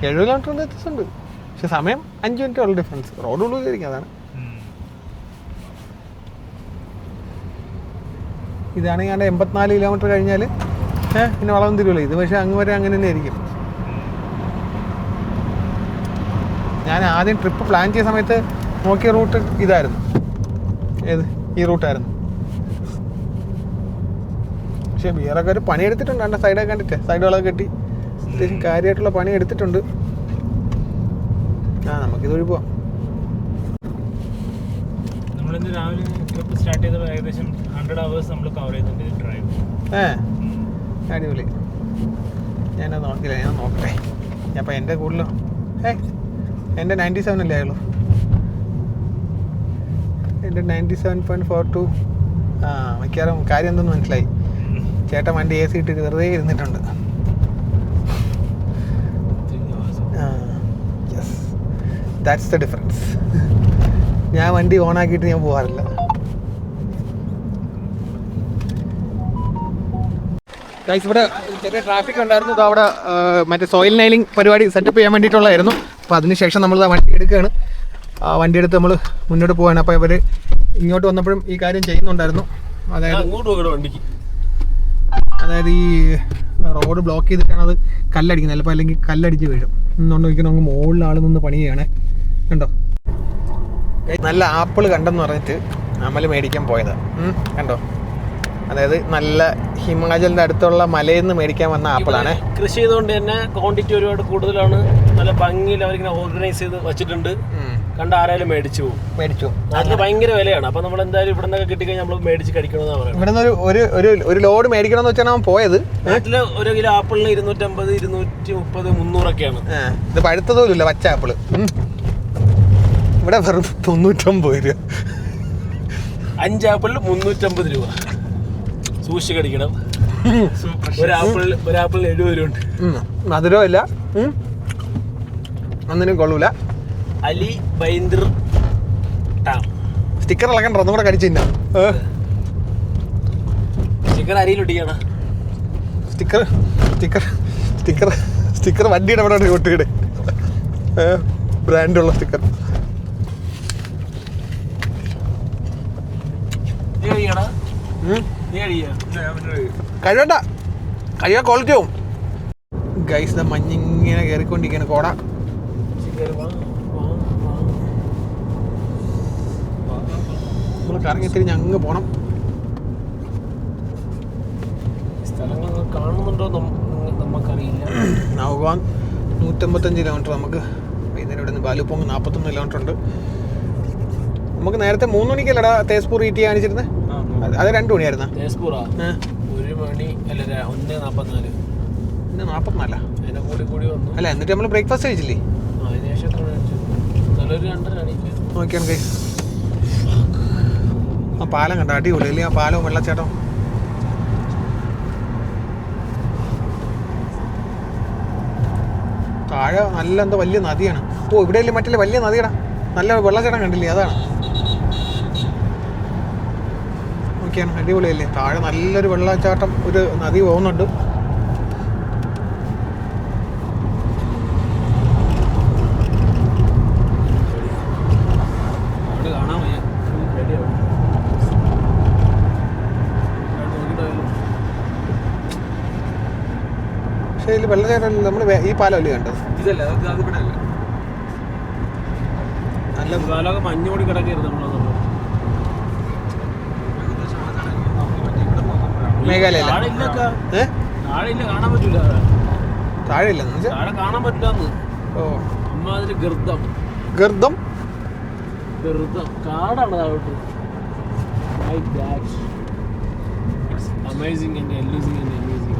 70 കിലോമീറ്റർ വ്യത്യാസമുണ്ട്. പക്ഷെ സമയം 5 മിനിറ്റ് ഉള്ള ഡിഫറൻസ്. റോഡ് ഉള്ളിലിരിക്കും, അതാണ്. ഇതാണെങ്കിൽ ഞാൻ 84 കിലോമീറ്റർ കഴിഞ്ഞാൽ പിന്നെ വളവും തിരുവല്ലോ. ഇത് പക്ഷേ അങ്ങ് വരെ അങ്ങനെ തന്നെ ആയിരിക്കും. ഞാൻ ആദ്യം ട്രിപ്പ് പ്ലാൻ ചെയ്ത സമയത്ത് നോക്കിയ റൂട്ട് ഇതായിരുന്നു. ഏത് ഈ റൂട്ടായിരുന്നു. പക്ഷേ വേറൊക്കെ ഒരു പണിയെടുത്തിട്ടുണ്ട്. എൻ്റെ സൈഡൊക്കെ കണ്ടിട്ട് സൈഡുകളൊക്കെ കെട്ടി അത്യാവശ്യം കാര്യമായിട്ടുള്ള പണി എടുത്തിട്ടുണ്ട്. നമുക്കിത് ഒഴി പോവാം. നമ്മളിന്ന് രാവിലെ ട്രിപ്പ് സ്റ്റാർട്ട് ചെയ്തപ്പോൾ ഏകദേശം 100 hours നമ്മൾ കവർ ചെയ്തിട്ടുണ്ട് ഡ്രൈവ്. അടിപൊളി. ഞാനത് നോക്കില്ല, ഞാൻ നോക്കട്ടെ. അപ്പോൾ എൻ്റെ കൂടുതലോ എൻ്റെ 97 അല്ലേ ആയുള്ളൂ. എൻ്റെ 97.42. മിക്കവാറും കാര്യം എന്തെന്ന് മനസ്സിലായി. ചേട്ടൻ വണ്ടി AC ഇട്ട് വെറുതെ ഇരുന്നിട്ടുണ്ട്. Yes, that's the difference. ഞാൻ വണ്ടി ഓണാക്കിയിട്ട് ഞാൻ പോകാറില്ല. ഗൈസ് ഇവിടെ ചെറിയ ട്രാഫിക് ഉണ്ടായിരുന്നു. ഇത് അവിടെ മറ്റേ സോയിൽ നൈലിംഗ് പരിപാടി സെറ്റപ്പ് ചെയ്യാൻ വേണ്ടിയിട്ടുള്ളതായിരുന്നു. അപ്പോൾ അതിനുശേഷം നമ്മൾ വണ്ടി എടുക്കുകയാണ്. ആ വണ്ടി എടുത്ത് നമ്മൾ മുന്നോട്ട് പോവുകയാണ്. അപ്പോൾ ഇവർ ഇങ്ങോട്ട് വന്നപ്പോഴും ഈ കാര്യം ചെയ്യുന്നുണ്ടായിരുന്നു. അതായത് ഈ റോഡ് ബ്ലോക്ക് ചെയ്തിട്ടാണ് അത് കല്ലടിക്കുന്നത്. ചിലപ്പോൾ അല്ലെങ്കിൽ കല്ലടിച്ച് വീഴും എന്നുകൊണ്ട് നോക്കിയാൽ നമുക്ക് മുകളിൽ ആൾ നിന്ന് പണി ചെയ്യണേ. കണ്ടോ, നല്ല ആപ്പിൾ കണ്ടെന്ന് പറഞ്ഞിട്ട് നമ്മൾ മേടിക്കാൻ പോയത് കണ്ടോ. അതായത് നല്ല ഹിമാചലിൻ്റെ അടുത്തുള്ള മലയിൽ നിന്ന് മേടിക്കാൻ വന്ന ആപ്പിളാണ്. കൃഷി ചെയ്തുകൊണ്ട് തന്നെ ക്വാണ്ടിറ്റി ഒരുപാട് കൂടുതലാണ്. നല്ല ഭംഗിയിൽ അവരിങ്ങനെ ഓർഗനൈസ് ചെയ്ത് വെച്ചിട്ടുണ്ട്. കണ്ട ആരായാലും മേടിച്ചു അതിന് ഭയങ്കര വിലയാണ്. അപ്പൊ നമ്മൾ എന്തായാലും ഇവിടെ നിന്നൊക്കെ കിട്ടിക്കഴിഞ്ഞാൽ നമ്മൾ മേടിച്ച് കഴിക്കണമെന്നാണ് പറയുന്നത്. ഇവിടെ നിന്ന് ഒരു ലോഡ് മേടിക്കണമെന്ന് വെച്ചാൽ അവൻ പോയത്. നാട്ടില് ഒരു കിലോ ആപ്പിളിന് 250, 230, 300ഒക്കെയാണ്. ഇത് പഴുത്തതുമില്ല, പച്ച ആപ്പിള്. ഇവിടെ വെറും 950 രൂപ. 5 ആപ്പിളിന് 350 രൂപ. സൂക്ഷിച്ച് കടിക്കണം. ഒരാപ്പിളിന് 70 രൂപ ഉണ്ട്. മധുരമില്ല, ഒന്നിനും കൊള്ളൂല. അലി ബൈന്ദർ ടാം സ്റ്റിക്കർ ഇളക്കണ്ട, ഒന്നും കൂടെ കടിച്ചില്ല. സ്റ്റിക്കർ അരിയിലൊട്ടിക്കാണ്. സ്റ്റിക്കർ വണ്ടിയുടെ അവിടെ ഒട്ടിയുടെ ബ്രാൻഡുള്ള സ്റ്റിക്കർ. കഴിവണ്ട, കഴിയാൻ ക്വാളിറ്റി ആവും. ഗൈസ് മഞ്ഞിങ്ങനെ കയറിക്കൊണ്ടിരിക്കുകയാണ്. കോട നമ്മൾ കറങ്ങി തിരിഞ്ഞ് അങ്ങ് പോണം. സ്ഥലങ്ങൾ കാണുന്നുണ്ടോ നമുക്കറിയില്ല. നൗഗാൻ 155 കിലോമീറ്റർ. നമുക്ക് വൈകുന്നേരം ഇവിടെ നിന്ന് ബാലുപോങ് 41 കിലോമീറ്റർ ഉണ്ട്. നമുക്ക് നേരത്തെ 3 മണിക്കല്ലടാ തേസ്പൂർ ഈറ്റി കാണിച്ചിരുന്നത്. അത് 2 മണിയായിരുന്ന തേസ്പൂറാ 1 മണി അല്ല 1:44. 1:44 അതിനെ കൂടി വന്നു. അല്ല, എന്നിട്ട് നമ്മൾ ബ്രേക്ക്ഫാസ്റ്റ് കഴിച്ചില്ലേ? നോക്കിയാണ് ഗൈസ് ആ പാലം കണ്ട അടിപൊളി അല്ലേ? ആ പാലവും വെള്ളച്ചാട്ടവും. താഴെ നല്ല എന്തോ വലിയ നദിയാണ്. ഓ, ഇവിടെ അല്ലേ മറ്റേ വലിയ നദിയടാ, നല്ല വെള്ളച്ചാട്ടം കണ്ടില്ലേ? അതാണ്. നോക്കിയാണ് അടിപൊളിയല്ലേ? താഴെ നല്ലൊരു വെള്ളച്ചാട്ടം, ഒരു നദി പോകുന്നുണ്ട്. പക്ഷേ ഇതിൽ വെള്ളച്ചാട്ടം നമ്മൾ ഈ പാലമല്ലേ കണ്ടത്? നല്ല മഞ്ഞോടി കിടക്കരുത്. മേഘാലയ താഴെ കാണാൻ പറ്റൂല. താഴെ ഇല്ല, താഴെ കാണാൻ പറ്റില്ലാന്ന്. ഓ, അമ്മ അതില് ഗർദം കാടാണ് താഴോട്ട്. Amazing and elusive and amazing.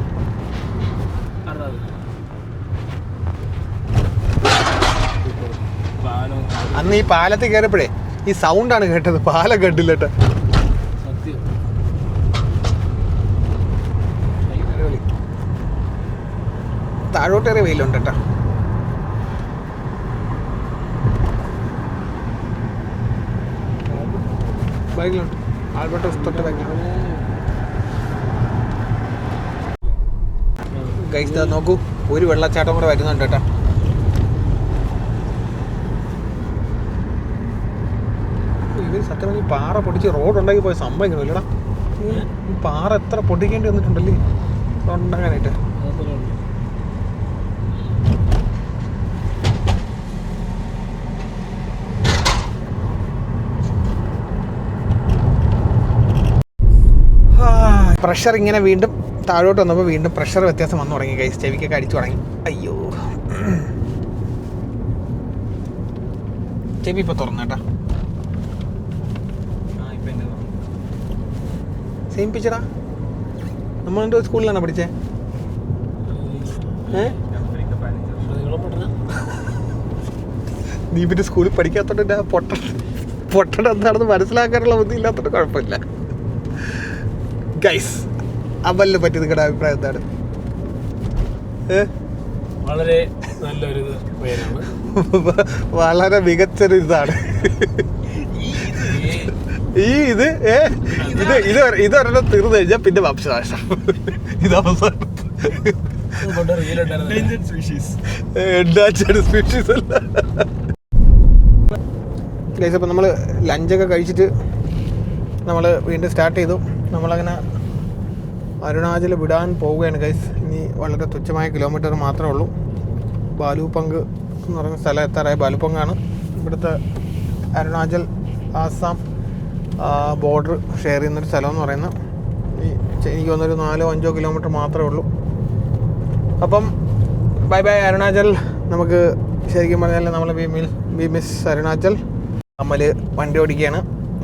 അന്ന് ഈ പാലത്തിൽ കയറിയപ്പോഴേ ഈ സൗണ്ടാണ് കേട്ടത്, പാലം കേട്ടില്ല കേട്ടോ. സത്യം. താഴോട്ടേറെ വെയിലുണ്ട് കേട്ടോ. ബാഗിലുണ്ട്, ആൽബർട്ട് തൊട്ട് ബാഗിലുണ്ട്. ഗൈസ് നോക്കൂ, ഒരു വെള്ളച്ചാട്ടം കൂടെ വരുന്നുണ്ട് കേട്ടോ. ഇവർ സത്യം പറഞ്ഞാൽ പാറ പൊടിച്ച് റോഡ് ഉണ്ടാക്കി പോയ സംഭവം ഇല്ലടാ. ഈ പാറ എത്ര പൊടിക്കേണ്ടി വന്നിട്ടുണ്ടല്ലേ റോഡ് ഉണ്ടാക്കാനായിട്ട്. പ്രഷർ ഇങ്ങനെ വീണ്ടും താഴോട്ട് വന്നപ്പോൾ വീണ്ടും പ്രഷർ വ്യത്യാസം വന്നു തുടങ്ങി ഗൈസ്. ചെവിക്കൊക്കെ അടിച്ചു തുടങ്ങി. അയ്യോ, ചെവി ഇപ്പോൾ തുറന്നേട്ടാ. സെയിം പിക്ചറാ. നമ്മളെന്തോ സ്കൂളിലാണോ പഠിച്ചേ? നീ പിന്നെ സ്കൂളിൽ പഠിക്കാത്തോണ്ട് പൊട്ടൻ എന്താണെന്ന് മനസ്സിലാക്കാനുള്ള ബുദ്ധി ഇല്ലാത്തോണ്ട് കുഴപ്പമില്ല. ഗൈസ് അവലിനെ പറ്റി നിങ്ങളുടെ അഭിപ്രായം എന്താണ്? വളരെ നല്ലൊരു പേരാണ്, വളരെ മികച്ചൊരു ഇതാണ് ഈ ഇത് ഇതൊരെണ്ണം തീർന്നു കഴിഞ്ഞാൽ പിന്നെ വംശനാശം. ഇത് അവസാനം സ്പീഷീസ് അല്ല. ഗൈസ്, അപ്പം നമ്മൾ ലഞ്ചൊക്കെ കഴിച്ചിട്ട് നമ്മൾ വീണ്ടും സ്റ്റാർട്ട് ചെയ്തു. നമ്മളങ്ങനെ അരുണാചൽ വിടാൻ പോവുകയാണ് ഗൈസ്. ഇനി വളരെ തുച്ഛമായ കിലോമീറ്റർ മാത്രമേ ഉള്ളൂ. ബാലുപങ്ക് എന്ന് പറയുന്ന സ്ഥലം എത്താറായി. ബാലുപങ്കാണ് ഇവിടുത്തെ അരുണാചൽ ആസാം ബോർഡർ ഷെയർ ചെയ്യുന്നൊരു സ്ഥലം എന്ന് പറയുന്നത്. എനിക്ക് തോന്നുന്നൊരു 4-5 കിലോമീറ്റർ മാത്രമേ ഉള്ളൂ. അപ്പം ബൈ ബൈ അരുണാചൽ. നമുക്ക് ശരിക്കും പറഞ്ഞാൽ നമ്മൾ വി മിസ് അരുണാചൽ. നമ്മൾ വണ്ടി ഓടിക്കുകയാണ്.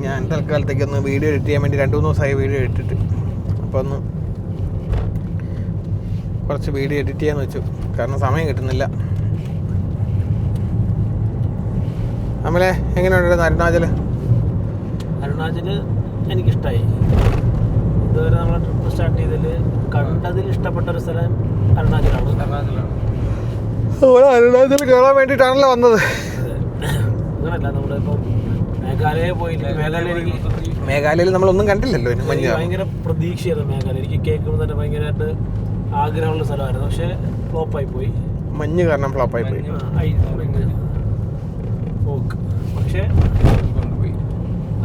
ഞാൻ തൽക്കാലത്തേക്ക് ഒന്ന് വീഡിയോ എഡിറ്റ് ചെയ്യാൻ വേണ്ടി 2-3 ദിവസമായി വീഡിയോ ഇട്ടിട്ട്. അപ്പോൾ ഒന്ന് കുറച്ച് വീഡിയോ എഡിറ്റ് ചെയ്യാന്ന് വെച്ചു, കാരണം സമയം കിട്ടുന്നില്ല. നമ്മളെ എങ്ങനെയുണ്ടായിരുന്നു അരുണാചൽ? അരുണാചല് എനിക്കിഷ്ടമായി. ഇതുവരെ നമ്മൾ ട്രിപ്പ് സ്റ്റാർട്ട് ചെയ്തതിൽ കണ്ടതിൽ ഇഷ്ടപ്പെട്ട ഒരു സ്ഥലം അരുണാചലാണ്. അരുണാചൽ കയറാൻ വേണ്ടിയിട്ടാണല്ലോ വന്നത്. അങ്ങനല്ല, നമ്മളിപ്പം മേഘാലയ പോയില്ല. മേഘാലയയിൽ നമ്മളൊന്നും കണ്ടില്ലല്ലോ. ഭയങ്കര പ്രതീക്ഷയായിരുന്നു മേഘാലയ. എനിക്ക് കേൾക്കുമ്പോൾ തന്നെ ഭയങ്കരമായിട്ട് ആഗ്രഹമുള്ള സ്ഥലമായിരുന്നു. പക്ഷെ ഫ്ലോപ്പായി പോയി. മഞ്ഞ് കാരണം ഫ്ലോപ്പായി പോയി. പക്ഷേ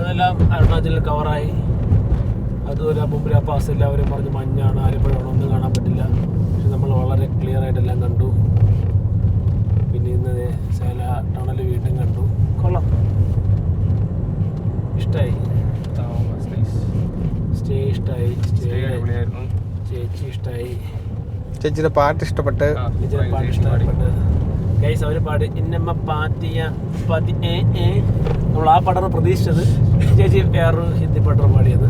അതെല്ലാം അരുണാചലിൽ കവറായി. അതുപോലെ ബുംബ്ര പാസ് എല്ലാവരും പറഞ്ഞ് മഞ്ഞാണ്, ആലപ്പുഴയാണ്, ഒന്നും കാണാൻ പറ്റില്ല. പക്ഷെ നമ്മൾ വളരെ ക്ലിയർ ആയിട്ടെല്ലാം കണ്ടു. പിന്നെ ഇന്ന് സേല ടണൽ വീണ്ടും കണ്ടു. കൊള്ളാം, ഇഷ്ടമായി. സ്റ്റേ ഇഷ്ടമായി. ചേച്ചി ഇഷ്ടമായി. ചേച്ചിയുടെ പാട്ട് ഇഷ്ടപ്പെട്ട്. പാട്ട് ഇഷ്ടപ്പെട്ടു ഗൈസ്. അവർ പാട് ഇന്നമ്മ പാത്തിയ പാത്തി നമ്മൾ ആ പാട്ടാണ് പ്രതീക്ഷിച്ചത്. ചേച്ചി വേറൊരു ഹിന്ദി പാട്ടാണ് പാടിയത്.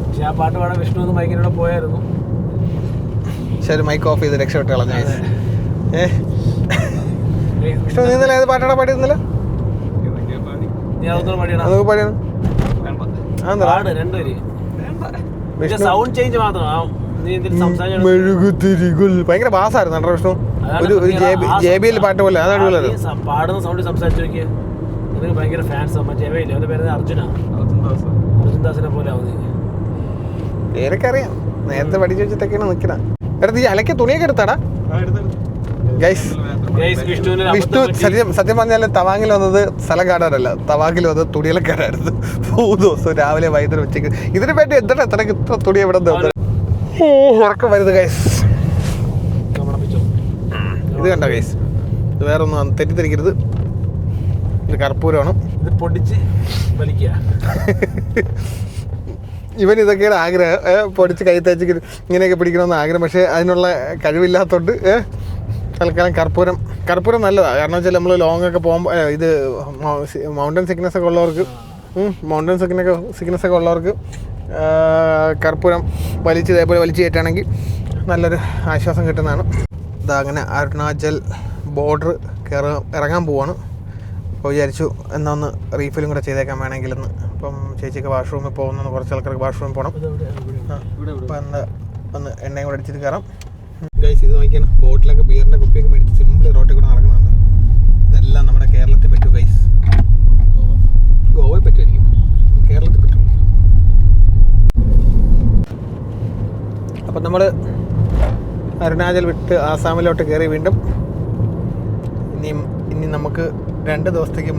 പക്ഷെ ആ പാട്ട് പാടാൻ വിഷ്ണു ഒന്ന് മൈക്കിനോടെ പോയായിരുന്നു. ശരി, മൈക്ക് ഓഫ് ചെയ്ത് രക്ഷപ്പെട്ട് കളഞ്ഞ. വിഷ്ണു, നീ ഇന്നലെ ഏത് പാട്ടാണ് പാടിയിരുന്നില്ല? നീ അതൊന്നും പാടിയാണ് രണ്ടുപേര്. സൗണ്ട് ചേഞ്ച് മാത്രം. ഭയങ്കര ബാസായിരുന്നു കേട്ടോ വിഷ്ണു. ഒരു JBL പാട്ട് പോലെ. അത് അടിപൊളിയായിരുന്നു. പാടുന്ന സൗണ്ട് സംസാരിച്ചു നോക്കിയ നിനക്ക് ഭയങ്കര ഫാൻസ്. മറ്റേ അവന്റെ പേര് അർജുൻ ദാസിനെ പോലെ ആവുന്നത്. പേരൊക്കെ അറിയാം, നേരത്തെ പഠിച്ചു വെച്ചിട്ടൊക്കെയാണ് നിൽക്കണം. എടുത്ത് ഈ അലക്കെ തുണിയൊക്കെ എടുത്താടാ ഗൈസ്. വിഷ്ണു സത്യം പറഞ്ഞാൽ തവാങ്ങിൽ വന്നത് സ്ഥലം കാണാനല്ല, തവാങ്ങിൽ വന്നത് തുണിയിലക്കാരായിരുന്നു. 3 ദിവസം രാവിലെ വൈകുന്നേരം ഉച്ചയ്ക്ക്. ഇതിനു വേണ്ടി എന്താണ് ഇത്ര തുണി എവിടെ ഉറക്കം വരുന്നത് ഗൈസ്. ഇത് കണ്ട ഗൈസ്, ഇത് വേറെ ഒന്നും തെറ്റിദ്ധരിക്കരുത്. ഇത് കർപ്പൂരമാണ്. ഇത് പൊടിച്ച് വലിക്കുക. ഇവൻ ഇതൊക്കെയാണ് ആഗ്രഹം, പൊടിച്ച് കൈ തേച്ച് ഇങ്ങനെയൊക്കെ പിടിക്കണമെന്ന് ആഗ്രഹം. പക്ഷേ അതിനുള്ള കഴിവില്ലാത്തതുകൊണ്ട് തൽക്കാലം കർപ്പൂരം നല്ലതാണ്. കാരണം വെച്ചാൽ നമ്മൾ ലോങ് ഒക്കെ പോകുമ്പോൾ ഇത് മൗണ്ടൻ സിക്നസ് ഒക്കെ ഉള്ളവർക്ക് സിക്നസ് ഒക്കെ ഉള്ളവർക്ക് കർപ്പൂരം ഇതേപോലെ വലിച്ച് കയറ്റുകയാണെങ്കിൽ നല്ലൊരു ആശ്വാസം കിട്ടുന്നതാണ്. ഇതാ അങ്ങനെ അരുണാചൽ ബോർഡർ ഇറങ്ങാൻ പോവാണ്. അപ്പോൾ വിചാരിച്ചു എന്നാൽ ഒന്ന് റീഫില്ലും കൂടെ ചെയ്തേക്കാൻ വേണമെങ്കിലെന്ന്. അപ്പം ചേച്ചിക്ക് വാഷ്റൂമിൽ പോകുന്നു, കുറച്ച് ആൾക്കാർക്ക് വാഷ്റൂമിൽ പോകണം. അപ്പം ഒന്ന് എണ്ണയും കൂടെ അടിച്ചിട്ട് കയറാം ഗൈസ്. ഇത് നോക്കിയാണ്, ബോട്ടിലൊക്കെ ബിയറിൻ്റെ കുപ്പിയൊക്കെ മേടിച്ച് സിമ്പിൾ റോട്ടിൽ കൂടെ നടക്കുന്നുണ്ട്. ഇതെല്ലാം നമ്മുടെ കേരളത്തിൽ പറ്റും ഗൈസ്. ഗോവയിൽ പറ്റുമായിരിക്കും, കേരളത്തിൽ പറ്റും. അപ്പം നമ്മൾ അരുണാചൽ വിട്ട് ആസാമിലോട്ട് കയറി വീണ്ടും. ഇനി നമുക്ക് 2 ദിവസത്തേക്ക്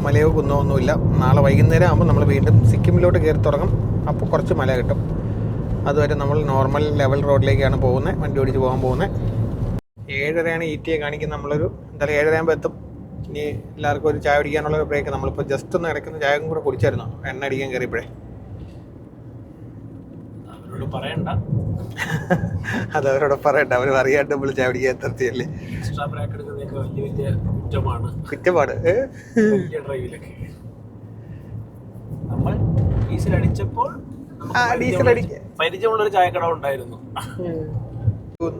മലയോ കുന്നോ ഒന്നുമില്ല. നാളെ വൈകുന്നേരം ആകുമ്പോൾ നമ്മൾ വീണ്ടും സിക്കിമിലോട്ട് കയറി തുടങ്ങും. അപ്പോൾ കുറച്ച് മല കിട്ടും. അതുവരെ നമ്മൾ നോർമൽ ലെവൽ റോഡിലേക്കാണ് വണ്ടി ഓടിച്ച് പോകാൻ പോകുന്നത്. 7:30 ETA കാണിക്കുന്നത്. എന്തായാലും 7:30 എത്തും. ഇനി എല്ലാവർക്കും ഒരു ചായ കുടിക്കാനുള്ള ഒരു ബ്രേക്ക്. നമ്മളിപ്പോൾ ജസ്റ്റ് ഒന്ന് ഇടയ്ക്കുന്ന ചായ കൂടെ കുടിച്ചായിരുന്നു എണ്ണ അടിക്കാൻ കയറിയപ്പോഴേ. അതവരോട് പറയണ്ട, അവർ അറിയാണ്ട് നമ്മൾ ചായ കുടിക്കാൻ നിർത്തിയല്ലേ. കുറ്റപ്പാട്. നമ്മൾ ഡീസൽ അടിച്ചപ്പോൾ പരിചയമുള്ളൊരു ചായക്കട ഉണ്ടായിരുന്നു.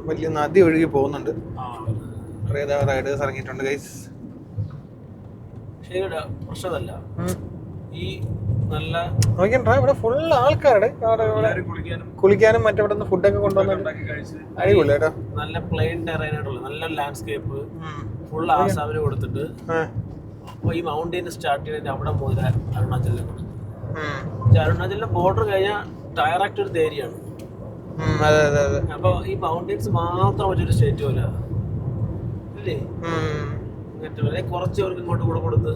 വലിയ നദി ഒഴുകി പോകുന്നുണ്ട്. കുറേ റൈഡേഴ്സ് ഇറങ്ങിയിട്ടുണ്ട് ഗൈസ്. ശരിയല്ല, പ്രശ്നമല്ല. ഈ നല്ല നോക്കിയാ ഇവിടെ ഫുള്ള് ആൾക്കാരുടെ കുളിക്കാനും മറ്റവിടെ നിന്ന് ഫുഡൊക്കെ കൊണ്ടുവന്നു. അടിപൊളി കേട്ടോ. നല്ല പ്ലെയിൻ ടെറൈൻ ആയിട്ടുള്ള നല്ല ലാൻഡ്സ്കേപ്പ് ഫുൾ ആസാമിന് കൊടുത്തിട്ട് അപ്പോൾ ഈ മൗണ്ടെയിൻ സ്റ്റാർട്ട് ചെയ്യുന്നതിൻ്റെ അവിടെ മുതൽ അരുണാചലിലാണ്. അരുണാചലിലെ ബോർഡർ കഴിഞ്ഞാൽ ഡയറക്റ്റ് ഒരു ഏരിയയാണ്. അതെ അതെ അതെ. അപ്പോൾ ഈ മൗണ്ടെയിൻസ് മാത്രം ഒരു സ്റ്റേറ്റ് പോലെ ഇല്ലേ, എന്നിട്ട് കുറച്ച് പേർക്ക് ഇങ്ങോട്ട് കൂടെ കൊടുത്ത്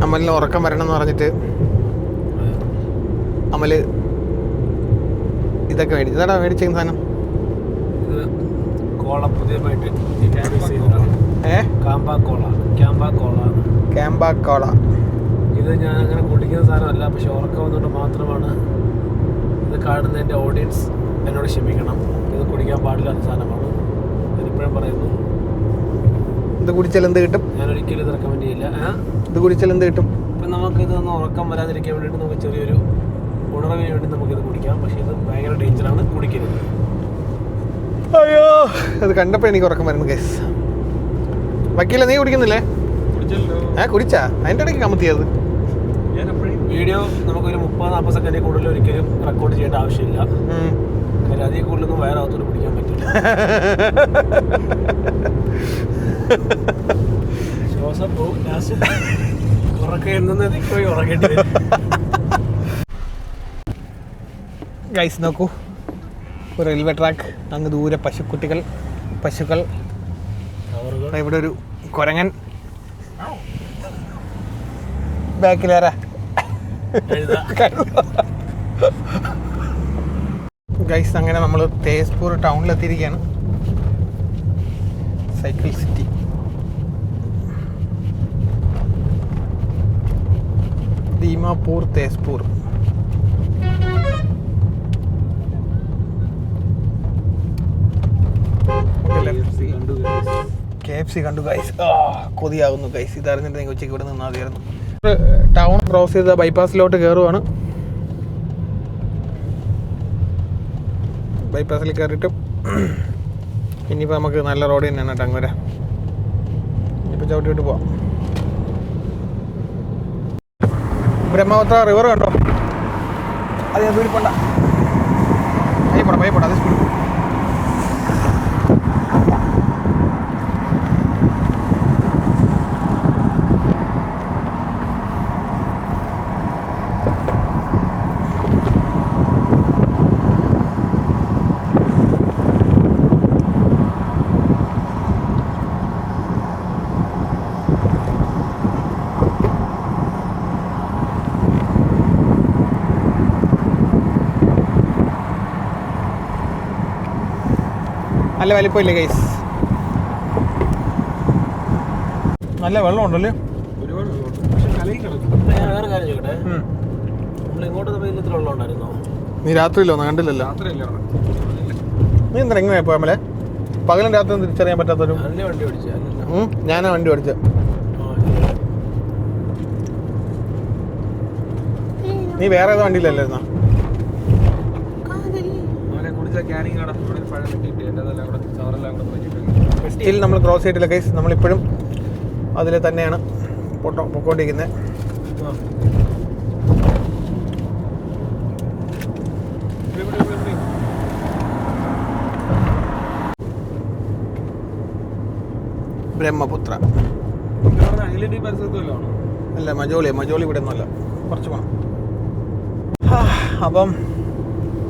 അമലിന് ഉറക്കം വരണം എന്ന് പറഞ്ഞിട്ട് അമല് ഇതൊക്കെ മേടിച്ചു. ഇതാടാ മേടിച്ച സാധനം. ഇത് കോള പുതിയതായിട്ട് ഇൻട്രൊഡ്യൂസ് ചെയ്തതാണ്. ക്യാമ്പ കോള. ഇത് ഞാൻ അങ്ങനെ കുടിക്കുന്ന സാധനമല്ല, പക്ഷെ ഉറക്കം വന്നുകൊണ്ട് മാത്രമാണ്. ഇത് കാണുന്നതിൻ്റെ ഓഡിയൻസ് എന്നോട് ക്ഷമിക്കണം, ഇത് കുടിക്കാൻ പാടില്ലാത്ത സാധനമാണ്. ഞാനിപ്പോഴും പറയുന്നു, ഇത് കുടിച്ചാൽ എന്ത് കിട്ടും? ഞാൻ ഒരിക്കലും ഇത് റെക്കമെൻഡ് ചെയ്യില്ല. ഇത് കുടിച്ചാൽ എന്ത് കിട്ടും? ഇപ്പം നമുക്കിതൊന്ന് ഉറക്കം വരാതിരിക്കാൻ വേണ്ടിയിട്ട് നമുക്ക് ചെറിയൊരു ഉണർവിന് വേണ്ടി നമുക്കിത് കുടിക്കാം. പക്ഷേ ഇത് ഭയങ്കര ഡേഞ്ചറാണ്, കുടിക്കരുത്. അയ്യോ, അത് കണ്ടപ്പോൾ എനിക്ക് ഉറക്കം വരുന്നു കേസ്. വക്കീല, നീ കുടിക്കുന്നില്ലേ? കുടിച്ചാ? അതിൻ്റെ ഇടയ്ക്ക് കമത്തിയത് വീഡിയോ നമുക്കൊരു 30-40 സെക്കൻഡിൽ കൂടുതൽ ഒരിക്കലും റെക്കോർഡ് ചെയ്യേണ്ട ആവശ്യമില്ല. കാര്യം അതിൽ കൂടുതലൊന്നും വേറെ അകത്തോട്ട് പിടിക്കാൻ പറ്റില്ല. ശ്വാസം പോയി ഉറങ്ങേണ്ടി വരും. ഗൈസ് നോക്കൂ, ഒരു റെയിൽവേ ട്രാക്ക്, അങ്ങ് ദൂരെ പശുക്കൾ. ഇവിടെ ഒരു കുരങ്ങൻ, ബാക്കിലേറെ ഗൈസ്. അങ്ങനെ നമ്മൾ തേസ്പൂർ ടൗണിലെത്തിയിരിക്കുകയാണ്. Cycle city. Dimapur, Tezpur. KFC കണ്ടു ഗൈസ്. കൊതിയാകുന്നു ഗൈസ്. ഇതറിഞ്ഞിട്ട് നിങ്ങൾ ഉച്ചയ്ക്ക് ഇവിടെ നിന്നാൽ മതിയായിരുന്നു. ടൗൺ ക്രോസ് ചെയ്ത ബൈപ്പാസിലോട്ട് കയറുവാണ്. ബൈപ്പാസിൽ കയറിയിട്ട് ഇനിയിപ്പോൾ നമുക്ക് നല്ല റോഡ് തന്നെയാണ് കേട്ടോ അങ്ങ് വരെ. ഇനിയിപ്പോൾ ചവിട്ടിട്ട് പോവാം. ബ്രഹ്മപുത്ര റിവർ കണ്ടോ? അത് ഞാൻ സ്പീഡിൽ പോണ്ട, അത് സ്പീഡിൽ പോകും. നല്ല വലിപ്പമില്ലേ ഗൈസ്? നല്ല വെള്ളം ഉണ്ടല്ലേ? വേറെ കാര്യം ചോദിക്കട്ടെ, നമ്മൾ ഇങ്ങോട്ട് ഇത്ര വെള്ളം ഉണ്ടായിരുന്നോ? നീ രാത്രിയിലോ? കണ്ടില്ലല്ലോ. നീ എന്താ എങ്ങനെ പോയാമല്ലേ? പകലും രാത്രി തിരിച്ചറിയാൻ പറ്റാത്തൊരു. വണ്ടി ഓടിച്ച ഞാനാ വണ്ടി ഓടിച്ചത്. നീ വേറെ ഏതോ വണ്ടിയിലല്ലായിരുന്നോ? സ്റ്റിൽ നമ്മൾ ക്രോസ് ചെയ്തിട്ടില്ല ഗൈസ്. നമ്മളിപ്പോഴും അതിൽ തന്നെയാണ് പൊക്കോണ്ടിരിക്കുന്നത്. ബ്രഹ്മപുത്ര അല്ല, മജോളി ഇവിടെ ഒന്നുമല്ല, കുറച്ച് പോകണം. അപ്പം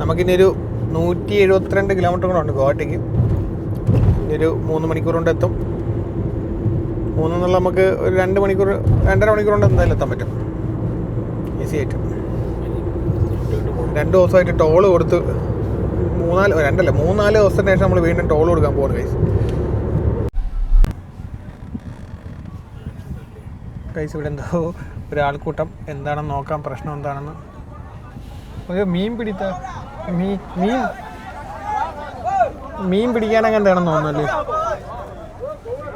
നമുക്കിനി ഒരു 172 കിലോമീറ്റർ കൂടെ ഉണ്ട് ഗുവാഹട്ടിക്ക്. ഒരു 3 മണിക്കൂർ കൊണ്ട് എത്തും. 3 എന്നുള്ള നമുക്ക് ഒരു 2 മണിക്കൂർ 2.5 മണിക്കൂർ കൊണ്ട് എന്തായാലും എത്താൻ പറ്റും ഈസി ആയിട്ട്. 2 ദിവസമായിട്ട് ടോള് കൊടുത്ത് 3-4 ദിവസത്തിന് ശേഷം നമ്മൾ വീണ്ടും ടോൾ കൊടുക്കാൻ പോകുന്നു ഗൈസ്. ഇവിടെ എന്തോ ഒരാൾക്കൂട്ടം, എന്താണെന്ന് നോക്കാം, പ്രശ്നം എന്താണെന്ന്. ഒരു മീൻ പിടിക്കാനൊക്കെ എന്താണെന്ന് തോന്നുന്നല്ലേ.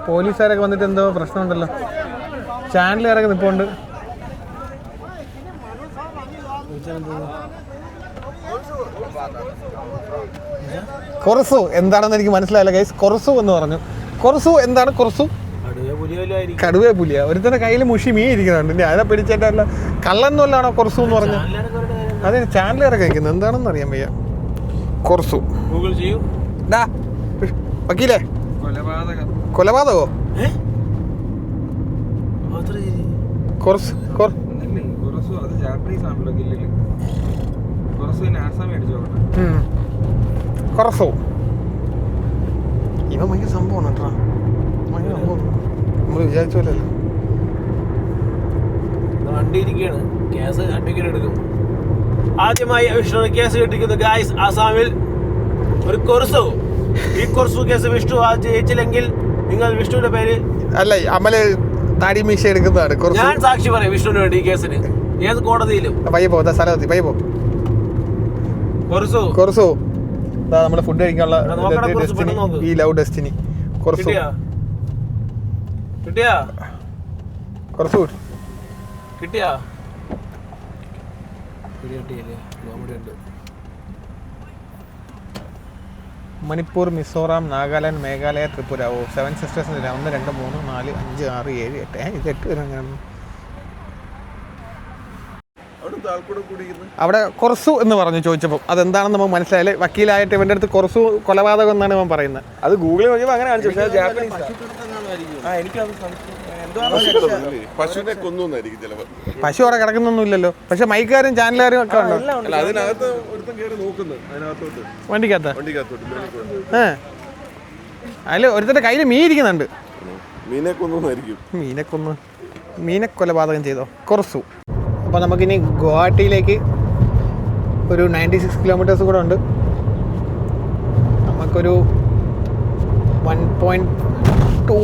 പോലീസുകാരൊക്കെ വന്നിട്ട് എന്തോ പ്രശ്നമുണ്ടല്ലോ. ചാനലുകാരൊക്കെ നിൽപ്പുണ്ട്. കൊറസു എന്താണെന്ന് എനിക്ക് മനസ്സിലായില്ല ഗൈസ്. കൊറസു എന്ന് പറഞ്ഞു. കൊറസു എന്താണ്? കൊറസു കടുവ പുലിയ. ഒരുത്തന്റെ കയ്യിൽ മുഷി മീൻ ഇരിക്കുന്നുണ്ട്. അതിനെ പിടിച്ചിട്ടല്ല കള്ളന്നല്ലാണോ കൊറസു എന്ന് പറഞ്ഞു. അതെ, ചാനലുകാരൊക്കെ കഴിക്കുന്നത് എന്താണെന്ന് അറിയാൻ വയ്യ. കൊറസു ഗൂഗിൾ ചെയ്യൂ. വക്കീലേ, കൊലപാതകോ? കുറച്ച് അത് ജാപ്പനീസ് ആണല്ലോ ഗില്ലില്. ആസാമി അടിച്ചു കുറസോ ഇവ ഭയങ്കര സംഭവമാണ് കേട്ടോ. ഭയങ്കര സംഭവം നമ്മൾ വിചാരിച്ച പോലെയല്ല. വണ്ടി ഇരിക്കുകയാണ്. കേസ് അഡ്വക്കേറ്റ് എടുക്കും. ആദ്യമായി വിഷ്ണു കേസ് കിട്ടിയിരിക്കുന്നു ഗായ്സ്. ആസാമിൽ ഒരു കൊർസു. ഈ കൊർസു കേസ് വിഷ്ണു ജയിച്ചില്ലെങ്കിൽ നിങ്ങൾ വിഷ്ണുവിന്റെ പേര് അല്ല അമല് താടി മീശ എടുക്കുന്നതാണ്. ഞാൻ സാക്ഷി പറയും വിഷ്ണുവിന് വേണ്ടി ഈ കേസിന് ഏത് കോടതിയിലും. പയ്യെ പോ സ്ഥലത്തി പയ്യെ പോ. കൊർസു നമ്മുടെ ഫുഡ് കഴിക്കാനുള്ള ഈ ലവ് ഡെസ്റ്റിനി. കൊർസു കിട്ടിയാ കൊർസു കിട്ടിയാ കിട്ടിയല്ലേ. ഉണ്ട് മണിപ്പൂർ, മിസോറാം, നാഗാലാൻഡ്, മേഘാലയ, ത്രിപുര. 7 സിസ്റ്റേഴ്സ്. 1 2 3 4 5 6 7 8. ഇത് 8 വരെ അങ്ങനെ. അവിടെ കൊർസു എന്ന് പറഞ്ഞു ചോദിച്ചപ്പോൾ അതെന്താണെന്ന് നമുക്ക് മനസ്സിലായാലേ. വക്കീലായിട്ട് ഇവൻ്റെ അടുത്ത് കൊർസു കൊലപാതകം എന്നാണ് ഇവൻ പറയുന്നത്. അത് ഗൂഗിളിൽ നോക്കിയപ്പോൾ അങ്ങനെ കാണിച്ചു. പക്ഷേ ജാപ്പനീസ് പശുവിനെ കൊന്നൂന്നായിരിക്കും ചിലപ്പോൾ. പശു അവിടെ കിടക്കുന്നൊന്നും ഇല്ലല്ലോ. പക്ഷെ മൈക്കാരും ചാനലുകാരും ഒക്കെ ഉണ്ടോ അതിനകത്ത് ഒരുത്തം കയറി നോക്കുന്നു. അതിനകത്തോട്ട് വണ്ടിക്കകത്ത് അതിൽ ഒരുത്തരുടെ കയ്യിൽ മീൻ ഇരിക്കുന്നുണ്ട്. മീനെ കൊന്നൂന്നായിരിക്കും. മീനെ കൊലപാതകം ചെയ്തോ കൊർസു. അപ്പോൾ നമുക്കിനി ഗുവാഹട്ടിയിലേക്ക് ഒരു 96 കിലോമീറ്റേഴ്സ് കൂടെ ഉണ്ട്. നമുക്കൊരു 1.2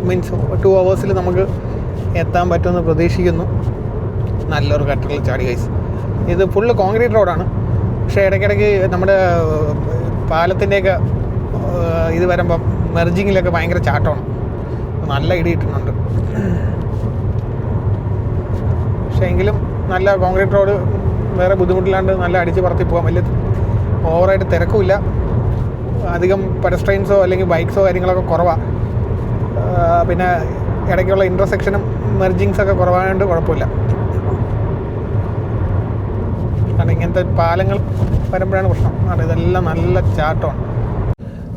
മീൻസ് 2 hours നമുക്ക് എത്താൻ പറ്റുമെന്ന് പ്രതീക്ഷിക്കുന്നു. നല്ലൊരു കട്ടറിൽ ചാടി ഗൈസ്. ഇത് ഫുള്ള് കോൺക്രീറ്റ് റോഡാണ്. പക്ഷേ ഇടയ്ക്കിടയ്ക്ക് നമ്മുടെ പാലത്തിൻ്റെയൊക്കെ ഇത് വരുമ്പം മെർജിങ്ങിലൊക്കെ ഭയങ്കര ചാട്ടമാണ്. നല്ല ഇടി കിട്ടുന്നുണ്ട്. പക്ഷേ എങ്കിലും നല്ല കോൺക്രീറ്റ് റോഡ്, വേറെ ബുദ്ധിമുട്ടില്ലാണ്ട് നല്ല അടിച്ച് പറത്തി പോകാൻ. വലിയ ഓവറായിട്ട് തിരക്കുമില്ല. അധികം പെഡസ്ട്രെയിൻസോ അല്ലെങ്കിൽ ബൈക്സോ കാര്യങ്ങളൊക്കെ കുറവാണ്. പിന്നെ ഇടയ്ക്കുള്ള ഇൻ്റർസെക്ഷനും മെർജിങ്സൊക്കെ കുറവായതുകൊണ്ട് കുഴപ്പമില്ല. കാരണം ഇങ്ങനത്തെ പാലങ്ങൾ വരുമ്പോഴാണ് പ്രശ്നം. കാരണം ഇതെല്ലാം നല്ല ചാട്ടമാണ്.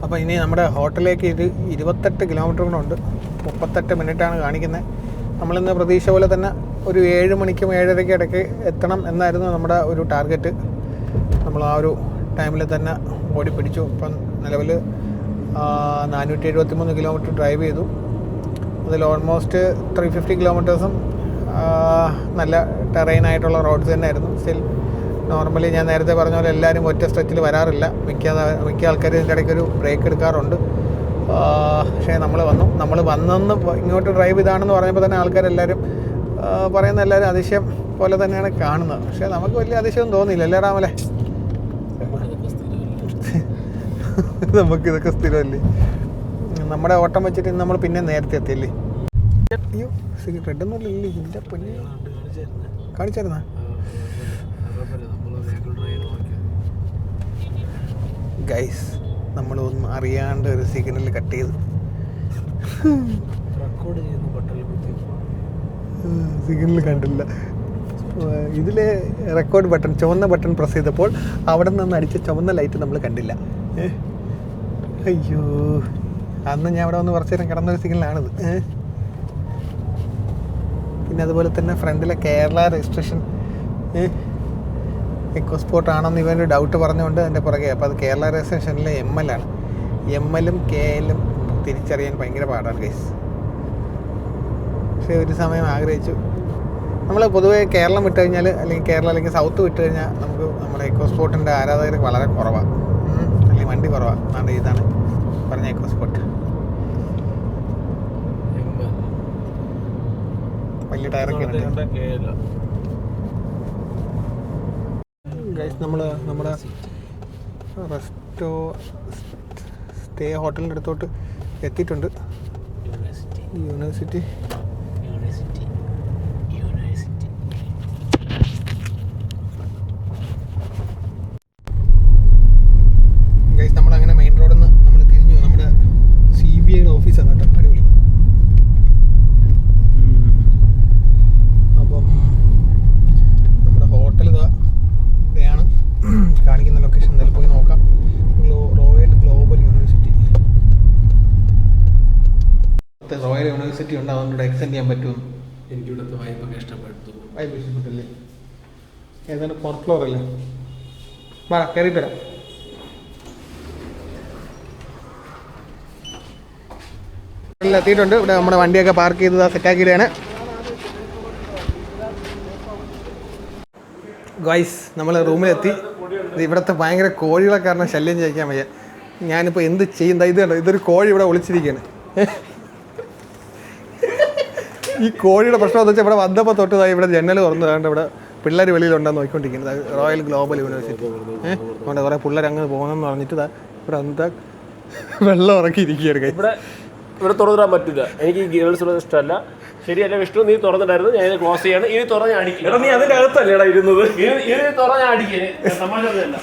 അപ്പോൾ ഇനി നമ്മുടെ ഹോട്ടലിലേക്ക് 28 കിലോമീറ്റർ കൂടെ ഉണ്ട്. 38 മിനിറ്റാണ് കാണിക്കുന്നത്. നമ്മളിന്ന് പ്രതീക്ഷ പോലെ തന്നെ ഒരു 7 മണിക്കും 7:30 ഇടയ്ക്ക് എത്തണം എന്നായിരുന്നു നമ്മുടെ ഒരു ടാർഗറ്റ്. നമ്മൾ ആ ഒരു ടൈമിൽ തന്നെ ഓടിപ്പിടിച്ചു. ഇപ്പം നിലവിൽ 473 കിലോമീറ്റർ ഡ്രൈവ് ചെയ്തു. അതിൽ ഓൾമോസ്റ്റ് 350 കിലോമീറ്റേഴ്സും നല്ല ടെറൈനായിട്ടുള്ള റോഡ്സ് തന്നെയായിരുന്നു. സ്റ്റിൽ നോർമലി ഞാൻ നേരത്തെ പറഞ്ഞ പോലെ എല്ലാവരും ഒറ്റ സ്ട്രെച്ചിൽ വരാറില്ല. മിക്ക ആൾക്കാരും ഇതിൻ്റെ ഇടയ്ക്കൊരു ബ്രേക്ക് എടുക്കാറുണ്ട്. പക്ഷേ നമ്മൾ വന്നെന്ന് ഇങ്ങോട്ട് ഡ്രൈവ് ഇതാണെന്ന് പറഞ്ഞപ്പോൾ തന്നെ ആൾക്കാരെല്ലാവരും പറയുന്ന എല്ലാവരും അതിശയം പോലെ തന്നെയാണ് കാണുന്നത്. പക്ഷേ നമുക്ക് വലിയ അതിശയം തോന്നിയില്ല. അല്ലേ രാമലെ? നമുക്കിതൊക്കെ സ്ഥിരമല്ലേ. നമ്മുടെ ഓട്ടം വെച്ചിട്ട് നമ്മൾ പിന്നെ നേരത്തെ എത്തിയല്ലേ. അയ്യോ റെഡൊന്നുമില്ലല്ലേ ഇതിൻ്റെ പൊന്നെ കാണിച്ചായിരുന്നാ? ഗൈസ് നമ്മളൊന്നും അറിയാണ്ട് ഒരു സിഗ്നൽ കട്ട് ചെയ്തു. സിഗ്നൽ കണ്ടില്ല. ഇതിൽ റെക്കോർഡ് ബട്ടൺ ചുവന്ന ബട്ടൺ പ്രസ് ചെയ്തപ്പോൾ അവിടെ നിന്ന് അടിച്ച ചുവന്ന ലൈറ്റ് നമ്മൾ കണ്ടില്ല. അയ്യോ അന്ന് ഞാൻ അവിടെ വന്ന് കുറച്ച് നേരം കിടന്നൊരു സിഗ്നലാണിത്. പിന്നെ അതുപോലെ തന്നെ ഫ്രണ്ടിലെ കേരള രജിസ്ട്രേഷൻ എക്കോസ്പോർട്ട് ആണെന്ന് ഇവൻ്റെ ഡൗട്ട് പറഞ്ഞുകൊണ്ട് എൻ്റെ പുറകെ. അപ്പോൾ അത് കേരള രജിസ്ട്രേഷനിലെ ML ആണ്. MLും KLും തിരിച്ചറിയാൻ ഭയങ്കര പാടാണ് ഗൈസ്. പക്ഷേ ഒരു സമയം ആഗ്രഹിച്ചു. നമ്മൾ പൊതുവേ കേരളം വിട്ട് കഴിഞ്ഞാൽ അല്ലെങ്കിൽ കേരളം അല്ലെങ്കിൽ സൗത്ത് വിട്ട് കഴിഞ്ഞാൽ നമുക്ക് നമ്മുടെ എക്കോസ്പോർട്ടിൻ്റെ ആരാധകർ വളരെ കുറവാണ്, അല്ലെങ്കിൽ വണ്ടി കുറവാണ്. അതുകൊണ്ട് ഇതാണ് പറഞ്ഞ എക്കോസ്പോർട്ട്. വലിയ ടയറൊക്കെ ഉണ്ട് ഗൈസ്. നമ്മുടെ സ്റ്റേ ഹോട്ടലിൻ്റെ അടുത്തോട്ട് എത്തിയിട്ടുണ്ട്. University guys. നമ്മളങ്ങനെ മെയിൻ റോഡിൽ നിന്ന് നമ്മൾ തിരിഞ്ഞു. നമ്മുടെ CBIയുടെ ഓഫീസാണ് കേട്ടോ. അടിപൊളി. അപ്പം നമ്മുടെ ഹോട്ടൽ ഇതാണ് കാണിക്കുന്ന ലൊക്കേഷൻ. എന്തായാലും പോയി നോക്കാം. Royal global university. Royal university ഉണ്ട്. അതുകൊണ്ട് എക്സ്റ്റെൻഡ് ചെയ്യാൻ പറ്റും. എനിക്ക് ഇവിടുത്തെ വൈബൊക്കെ ഇഷ്ടപ്പെട്ടു. വൈബ് ഇഷ്ടപ്പെട്ടില്ലേ? ഏതാണ് ഫോർത്ത് ഫ്ലോർ അല്ലേ? വാ കയറി തരാം. എത്തിയിട്ടുണ്ട്. ഇവിടെ നമ്മുടെ വണ്ടിയൊക്കെ പാർക്ക് ചെയ്ത് സെറ്റാക്കിയിട്ടാണ്. ഗൈസ് നമ്മൾ റൂമിലെത്തി. ഇവിടുത്തെ ഭയങ്കര കോഴികളെ കാരണം ശല്യം ചെയ്യിക്കാൻ വയ്യ. ഞാനിപ്പോൾ എന്ത് ചെയ്യുന്നത്? ഇത് കണ്ടോ, ഇതൊരു കോഴി ഇവിടെ ഒളിച്ചിരിക്കുകയാണ്. ഈ കോഴിയുടെ പ്രശ്നം എന്ന് വെച്ചാൽ ഇവിടെ വന്നപ്പോൾ തൊട്ടതായി ഇവിടെ ജനൽ തുറന്നതാണ്ട് ഇവിടെ പിള്ളേർ വെളിയിലുണ്ടെന്ന് നോക്കിക്കൊണ്ടിരിക്കുന്നത്. റോയൽ ഗ്ലോബൽ യൂണിവേഴ്സിറ്റി അതുകൊണ്ട് കുറേ പിള്ളേർ അങ്ങ് പോകുന്നെന്ന് പറഞ്ഞിട്ട് ഇവിടെ എന്താ വെള്ളം ഇറക്കിയിരിക്കുകയാണ്. ഇവിടെ തുറന്നിടാൻ പറ്റില്ല. എനിക്ക് ഗേൾസ് ഇഷ്ടമല്ല. ശരിയല്ല വിഷ്ണു, നീ തുറന്നിട്ടായിരുന്നു. ഞാൻ ഇത് ക്ലോസ് ചെയ്യാണ്. ഇനി തുറന്ന് ഞാൻ അടിക്കില്ല. നീ അതിന്റെ അകത്തല്ലേടാ ഇരുന്നത്. ഇനി തുറന്ന് ഞാൻ അടിക്കേ. സമാധാനമല്ല.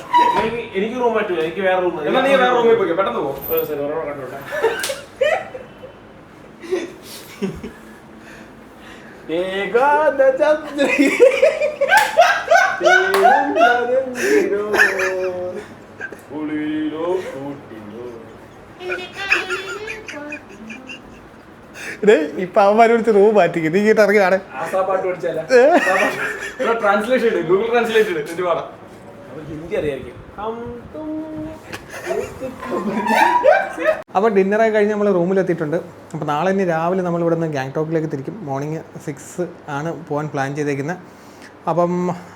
എനിക്ക് റൂം പറ്റൂല. എനിക്ക് വേറെ റൂം. നീ വേറെ റൂമിൽ പോയി പെട്ടെന്ന് പോകും. ഇപ്പൊ അവന്മാരെ വിളിച്ച് റൂം മാറ്റിക്കും. നീ കേട്ട് ഇറങ്ങിയാണ്. ട്രാൻസ്ലേഷൻ ഗൂഗിൾ ട്രാൻസ്ലേറ്റ് ഹിന്ദി അറിയായിരിക്കും. അപ്പോൾ ഡിന്നറായി കഴിഞ്ഞ് നമ്മൾ റൂമിലെത്തിയിട്ടുണ്ട്. അപ്പോൾ നാളെ ഇനി രാവിലെ നമ്മൾ ഇവിടെ നിന്ന് ഗാങ്ടോക്കിലേക്ക് തിരിക്കും. മോർണിംഗ് 6 ആണ് പോകാൻ പ്ലാൻ ചെയ്തേക്കുന്നത്. അപ്പം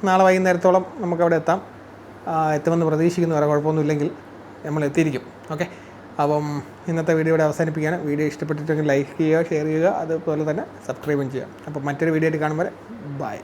നാളെ വൈകുന്നേരത്തോളം നമുക്കവിടെ എത്തുമെന്ന് പ്രതീക്ഷിക്കുന്നു. വേറെ കുഴപ്പമൊന്നുമില്ലെങ്കിൽ നമ്മൾ എത്തിയിരിക്കും. ഓക്കെ, അപ്പം ഇന്നത്തെ വീഡിയോ ഇവിടെ അവസാനിപ്പിക്കുകയാണ്. വീഡിയോ ഇഷ്ടപ്പെട്ടിട്ടുണ്ടെങ്കിൽ ലൈക്ക് ചെയ്യുക, ഷെയർ ചെയ്യുക, അതുപോലെ തന്നെ സബ്സ്ക്രൈബും ചെയ്യുക. അപ്പം മറ്റൊരു വീഡിയോ ആയിട്ട് കാണുമ്പോൾ ബൈ.